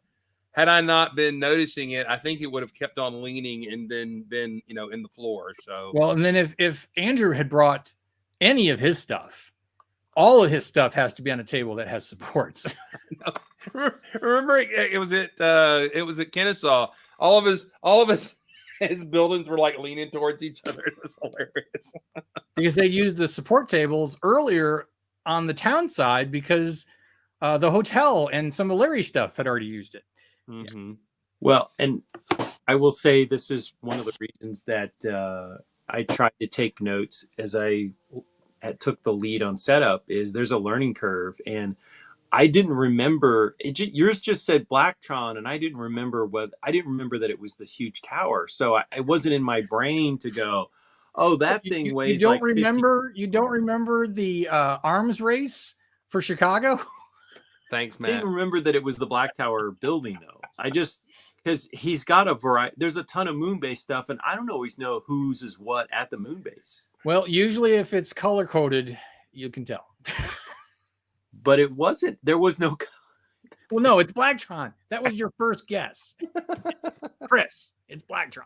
S1: had I not been noticing it, I think it would have kept on leaning and then been in the floor. So
S2: well, and then if Andrew had brought any of his stuff, all of his stuff has to be on a table that has supports.
S1: Remember, it was at Kennesaw. All of his buildings were like leaning towards each other. It was hilarious.
S2: Because they used the support tables earlier on the town side because the hotel and some of Larry's stuff had already used it.
S1: Mm-hmm.
S3: Well, and I will say this is one of the reasons that I tried to take notes as I took the lead on setup is there's a learning curve, and I didn't remember yours just said Blacktron, and I didn't remember that it was this huge tower. So I wasn't in my brain to go, oh, that thing weighs.
S2: You don't remember the arms race for Chicago?
S1: Thanks,
S3: I
S1: Matt.
S3: didn't remember that it was the Black Tower building though. I just because he's got a variety. There's a ton of moon base stuff, and I don't always know whose is what at the moon base.
S2: Well, usually if it's color coded, you can tell.
S3: But it wasn't. There was no.
S2: Well, no, it's Blacktron. That was your first guess. Chris, it's Blacktron.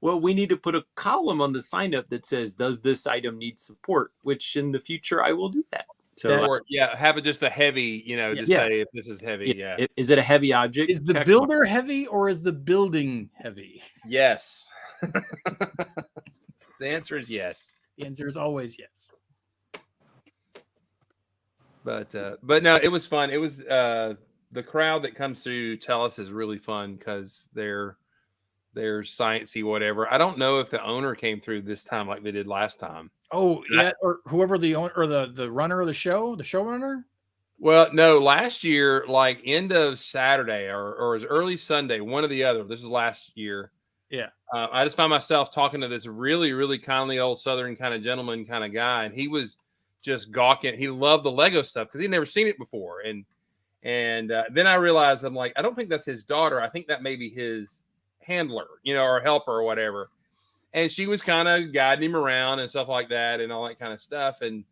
S3: Well, we need to put a column on the sign up that says, "Does this item need support?" Which in the future I will do that. So
S1: Or have it just a heavy, just
S3: Yeah.
S1: say if this is heavy. Yeah.
S3: Is it a heavy object?
S2: Is the
S3: Check
S2: builder heavy or is the building heavy?
S1: Yes. The answer is yes.
S2: The answer is always yes.
S1: But no, it was fun. It was the crowd that comes through Tellus is really fun because they're sciencey, whatever. I don't know if the owner came through this time like they did last time.
S2: Oh, yeah, or whoever the owner or the runner of the showrunner.
S1: Well, no, last year, like end of Saturday or as early Sunday, one or the other. This is last year.
S2: Yeah.
S1: I just found myself talking to this really, really kindly old Southern kind of gentleman kind of guy, and he was just gawking. He loved the Lego stuff because he'd never seen it before. And then I realized, I'm like, I don't think that's his daughter. I think that may be his handler, or helper or whatever. And she was kind of guiding him around and stuff like that and all that kind of stuff. And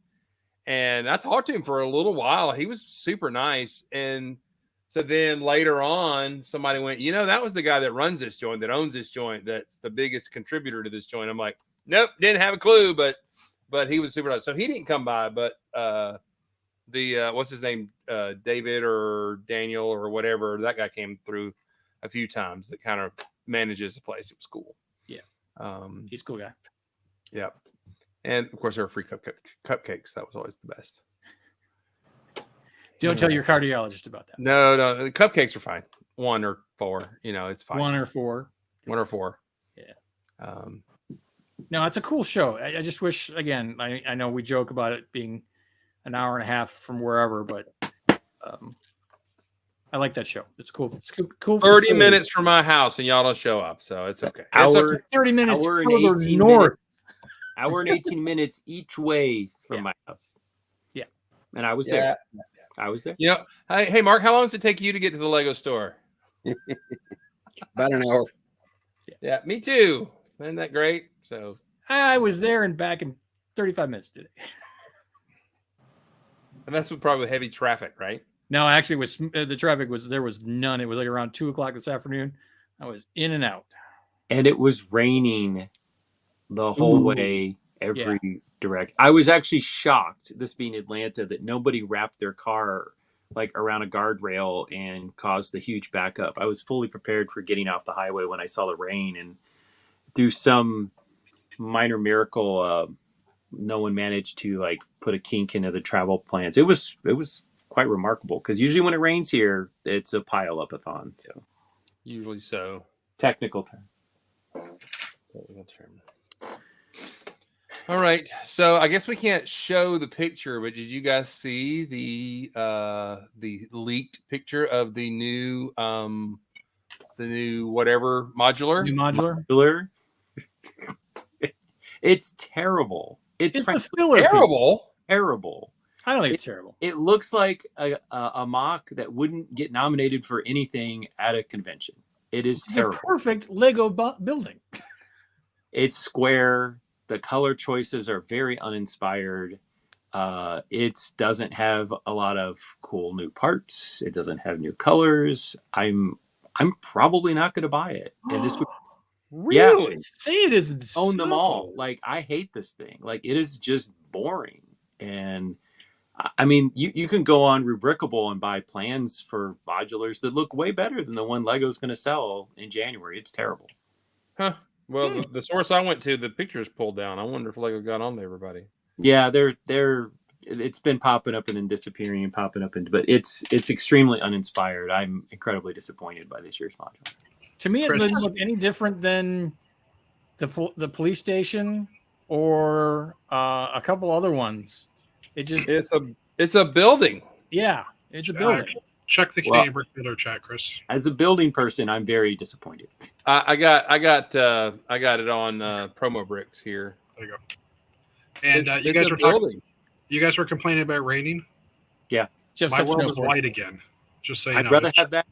S1: I talked to him for a little while. He was super nice. And so then later on, somebody went, that was the guy that runs this joint, that owns this joint, that's the biggest contributor to this joint. I'm like, nope, didn't have a clue, but he was super nice. So he didn't come by, but the what's his name, David or Daniel or whatever, that guy came through a few times that kind of manages the place. It was cool.
S2: Yeah. He's a cool guy.
S1: Yeah. And of course there were free cupcakes. That was always the best.
S2: Don't tell your cardiologist about that.
S1: No, the cupcakes are fine. 1 or 4, it's fine.
S2: 1 or 4.
S1: 1 or 4.
S2: Yeah. No, it's a cool show. I just wish, again, I know we joke about it being an hour and a half from wherever, but I like that show. It's cool. It's cool.
S1: 30 minutes from my house and y'all don't show up, so it's okay.
S2: It's 30 minutes
S3: hour and
S2: further
S3: 18
S2: north.
S3: minutes. Hour and 18 minutes each way from my house.
S2: Yeah.
S3: And I was there. I was there.
S1: Hey, Mark, how long does it take you to get to the Lego store?
S7: About an hour.
S1: Yeah, me too. Isn't that great? So
S2: I was there and back in 35 minutes today.
S1: And that's with probably heavy traffic, right?
S2: No, actually, the traffic there was none. It was like around 2:00 this afternoon. I was in and out.
S3: And it was raining the whole way, every direct. I was actually shocked, this being Atlanta, that nobody wrapped their car like around a guardrail and caused the huge backup. I was fully prepared for getting off the highway when I saw the rain, and through some minor miracle, no one managed to like put a kink into the travel plans. It was quite remarkable because usually when it rains here, it's a pile-up-a-thon. So
S1: Usually so.
S3: technical term.
S1: All right. So I guess we can't show the picture, but did you guys see the leaked picture of the new whatever modular?
S2: New modular.
S3: It's terrible. It's
S2: a filler.
S1: Terrible.
S3: terrible.
S2: I don't think it's terrible.
S3: It looks like a mock that wouldn't get nominated for anything at a convention. It is
S2: It's a
S3: terrible.
S2: perfect Lego building.
S3: It's square. The color choices are very uninspired. It doesn't have a lot of cool new parts. It doesn't have new colors. I'm probably not going to buy it. And this would
S2: Really? Say it isn't.
S3: own them
S2: so.
S3: all. Like, I hate this thing. Like, it is just boring. And I mean, you can go on Rubricable and buy plans for modulars that look way better than the one Lego's going to sell in January. It's terrible.
S1: Huh. Well, the source I went to, the pictures pulled down. I wonder if Lego got on to everybody.
S3: Yeah, it's been popping up and then disappearing and popping up, but it's extremely uninspired. I'm incredibly disappointed by this year's module.
S2: To me, it didn't look any different than the police station or a couple other ones. It just
S1: it's a building.
S2: yeah, it's a building.
S5: Check the Canadian Brick Builder chat, Chris.
S3: As a building person, I'm very disappointed.
S1: I got it on Promo Bricks here.
S5: There you go. And you
S1: It's
S5: guys
S1: a
S5: were
S1: building.
S5: you guys were complaining about raining.
S2: Just
S5: My
S2: got
S5: world is
S2: snowboard.
S5: white again. Just so you
S3: I'd
S5: know.
S3: rather have that.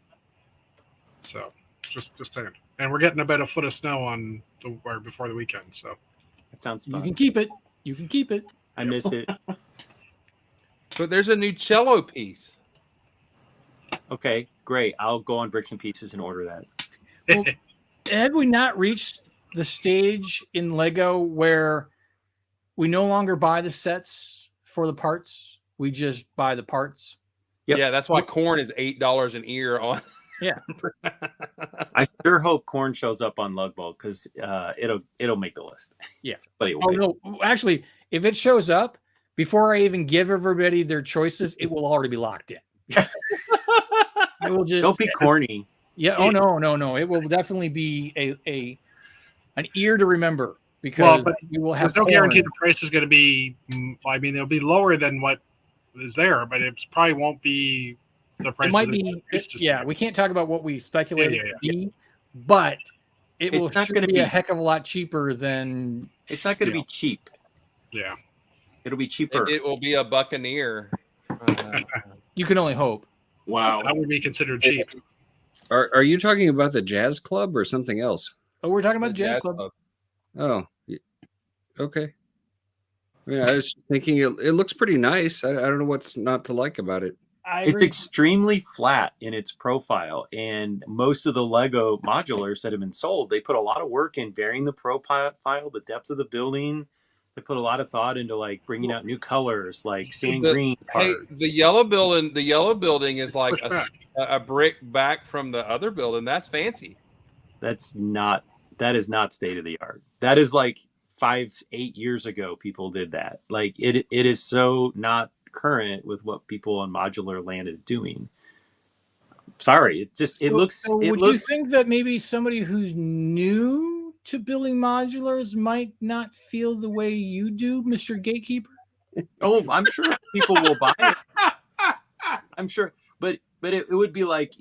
S5: So Just saying. And we're getting about a foot of snow or before the weekend. So
S3: That sounds
S2: You
S3: fun.
S2: can keep it. You can keep it.
S3: I miss it.
S1: But there's a new cello piece.
S3: Okay, great. I'll go on Bricks and Pieces and order that.
S2: Well, had we not reached the stage in Lego where we no longer buy the sets for the parts, we just buy the parts?
S3: Yep.
S1: Yeah, that's why corn is $8 an ear on.
S2: Yeah.
S3: I sure hope corn shows up on Lugball because it'll make the list.
S2: Yes.
S3: But it will
S2: Oh
S3: make
S2: no! Actually, if it shows up before I even give everybody their choices, it will already be locked in. I will just
S3: Don't be corny.
S2: Yeah. Oh no! It will definitely be an ear to remember because
S5: but
S2: we will have
S5: there's no guarantee
S2: corn.
S5: the price is going to be. I mean, it'll be lower than what is there, but it probably won't be the price.
S2: It might be. Yeah, we can't talk about what we speculated
S5: Yeah.
S2: to be, but it
S3: It's
S2: will
S3: not
S2: sure
S3: gonna
S2: be
S3: be-
S2: a heck of a lot cheaper than.
S3: It's not going to be cheap.
S5: Yeah.
S3: It'll be cheaper.
S1: It will be a buccaneer.
S2: You can only hope.
S4: Wow.
S5: That would be considered cheap.
S7: Are you talking about the jazz club or something else?
S2: Oh, we're talking about Jazz Club.
S7: Oh, okay. I mean, I was thinking it looks pretty nice. I don't know what's not to like about it.
S2: I
S3: It's
S2: agree.
S3: extremely flat in its profile, and most of the Lego modulars that have been sold, they put a lot of work in varying the profile, the depth of the building. They put a lot of thought into like bringing out new colors, like sand green
S1: Hey,
S3: parts.
S1: the yellow building is like
S5: Push back.
S1: a brick back from the other building. That's fancy.
S3: That is not state of the art. That is like 5-8 years ago people did that. Like it is so not current with what people on modular land are doing. Sorry, it looks
S2: So would you think that maybe somebody who's new to building modulars might not feel the way you do, Mr. Gatekeeper?
S3: Oh, I'm sure people will buy it. I'm sure, but it would be like,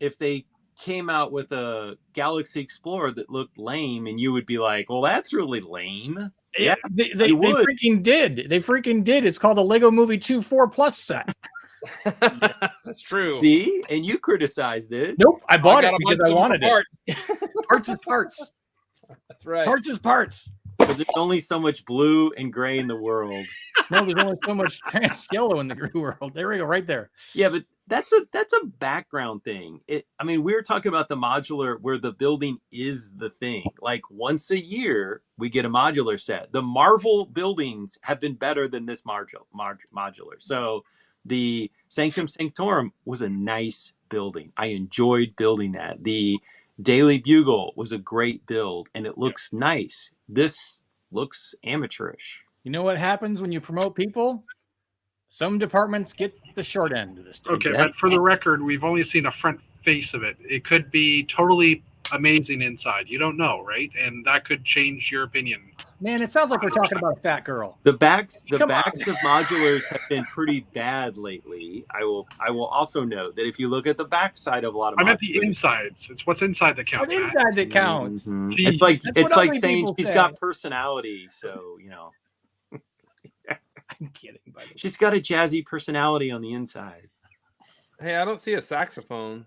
S3: if they came out with a Galaxy Explorer that looked lame, and you would be like, "Well, that's really lame." Yeah,
S2: They
S3: you would.
S2: freaking did. They freaking did. It's called the Lego Movie 2 4 Plus set.
S1: That's true.
S3: See, and you criticized it.
S2: Nope, I bought
S1: got
S2: it
S1: a
S2: because
S1: bunch
S2: I
S1: of them
S2: wanted
S1: for
S2: it. Parts is parts.
S1: That's right.
S2: Parts is parts.
S3: Because there's only so much blue and gray in the world.
S2: No, there's only so much trans yellow in the green world. There we go, right there.
S3: Yeah, but that's a background thing. We were talking about the modular where the building is the thing. Like once a year, we get a modular set. The Marvel buildings have been better than this modular. So the Sanctum Sanctorum was a nice building. I enjoyed building that. The Daily Bugle was a great build, and it looks nice. This looks amateurish.
S2: You know what happens when you promote people? Some departments get the short end of this.
S5: Okay,
S3: Yeah.
S5: but for the record, we've only seen a front face of it. It could be totally amazing inside. You don't know, right? And that could change your opinion.
S2: Man, it sounds like we're talking about a fat girl.
S3: The backs
S2: Come on.
S3: of modulars have been pretty bad lately. I will also note that if you look at the backside of a lot of
S5: I meant the
S3: modulars,
S5: insides. It's what's inside that counts.
S2: It's
S5: Matt.
S2: inside that counts.
S3: Mhm.
S5: See,
S3: It's like
S2: that's what ugly
S3: saying
S2: people
S3: she's
S2: say.
S3: got personality. So
S2: I'm kidding, by the way.
S3: she's got a jazzy personality on the inside.
S1: Hey, I don't see a saxophone.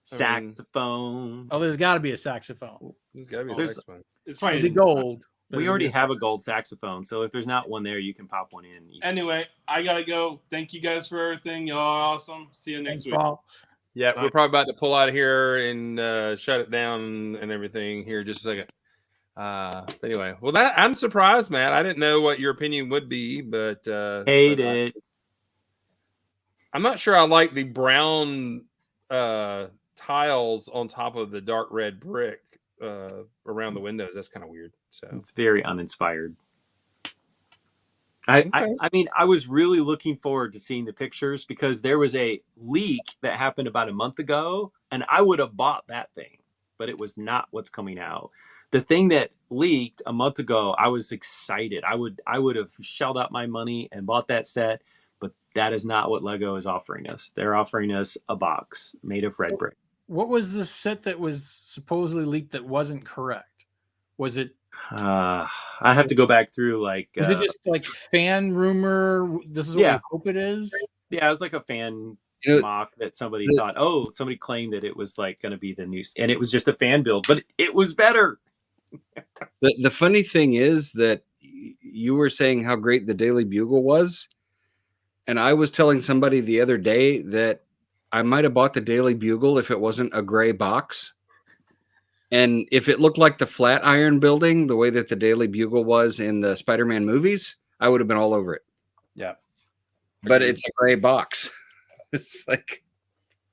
S3: Saxophone.
S2: Oh, there's got to be a saxophone.
S1: There's got to be a
S3: There's-
S1: saxophone.
S4: It's
S2: It'd
S4: probably
S2: be gold.
S3: We already have a gold saxophone, so if there's not one there, you can pop one in.
S4: Anyway, I gotta go. Thank you guys for everything. Y'all are awesome. See you next
S2: Thanks,
S4: week.
S2: Paul.
S1: Yeah,
S4: Bye.
S1: we're probably about to pull out of here and shut it down and everything here in just a second. But anyway, well, I'm surprised, Matt. I didn't know what your opinion would be, but
S3: Hate
S1: but
S3: it.
S1: I'm not sure I like the brown tiles on top of the dark red brick around the windows. That's kind of weird. So
S3: It's very uninspired. I mean, I was really looking forward to seeing the pictures because there was a leak that happened about a month ago, and I would have bought that thing, but it was not what's coming out. The thing that leaked a month ago, I was excited. I would have shelled out my money and bought that set, but that is not what Lego is offering us. They're offering us a box made of red brick.
S2: What was the set that was supposedly leaked that wasn't correct? Was it
S3: I have to go back through like.
S2: was it just like fan rumor? This is what
S3: yeah.
S2: we hope it is.
S3: Yeah, it was like a fan.
S7: You know,
S3: mock that somebody thought, oh, somebody claimed that it was like going to be the new, and it was just a fan build, but it was better.
S7: the funny thing is that you were saying how great the Daily Bugle was, and I was telling somebody the other day that I might have bought the Daily Bugle if it wasn't a gray box. And if it looked like the Flatiron Building, the way that the Daily Bugle was in the Spider-Man movies, I would have been all over it.
S1: Yeah.
S7: But it's a gray box. It's like,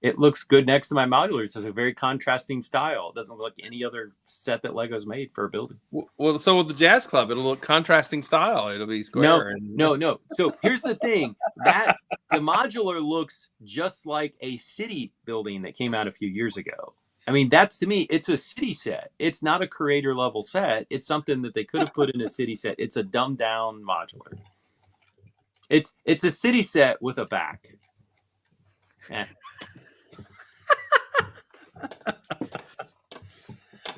S3: It looks good next to my modulars. It's a very contrasting style. It doesn't look like any other set that Lego's made for a building.
S1: Well, so with the Jazz Club, it'll look contrasting style. It'll be square.
S3: No. So here's the thing: that the modular looks just like a city building that came out a few years ago. I mean, that's, to me, it's a city set. It's not a creator level set. It's something that they could have put in a city set. It's a dumbed down modular. It's a city set with a back. Eh.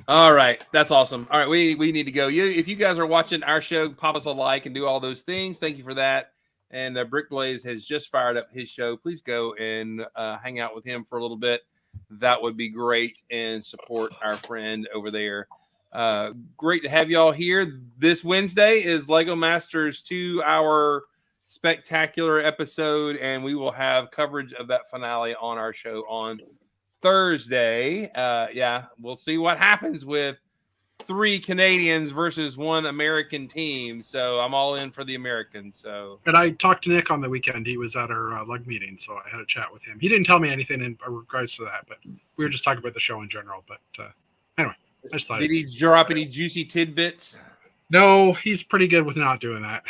S1: All right, that's awesome. All right, we need to go. If you guys are watching our show, pop us a like and do all those things. Thank you for that. And Brick Blaze has just fired up his show. Please go and hang out with him for a little bit. That would be great, and support our friend over there. Great to have y'all here. This Wednesday is Lego Masters 2-hour spectacular episode, and we will have coverage of that finale on our show on Thursday. We'll see what happens with 3 Canadians versus 1 American team. So I'm all in for the Americans. So,
S5: and I talked to Nick on the weekend. He was at our lug meeting, so I had a chat with him. He didn't tell me anything in regards to that, but we were just talking about the show in general. But anyway, I just thought.
S1: Did he drop any juicy tidbits?
S5: No, he's pretty good with not doing that.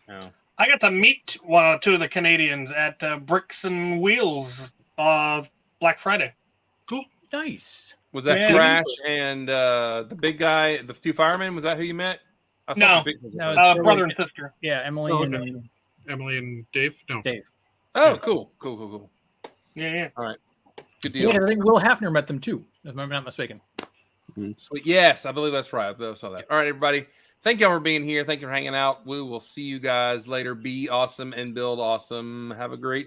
S1: No.
S6: I got to meet 2 of the Canadians at Bricks and Wheels Black Friday.
S2: Nice.
S1: Was that Crash and the big guy, the 2 firemen? Was that who you met? I saw
S6: No.
S1: some pictures of
S2: No,
S1: it.
S6: Brother and sister.
S2: Yeah, Emily
S5: okay.
S2: and
S5: Emily and Dave? No.
S2: Dave.
S1: Oh, cool.
S6: Yeah.
S1: Good deal.
S2: Yeah, I think Will Hafner met them too, if I'm not mistaken.
S1: Sweet. Yes, I believe that's right. I saw that. All right, everybody. Thank y'all for being here. Thank you for hanging out. We will see you guys later. Be awesome and build awesome. Have a great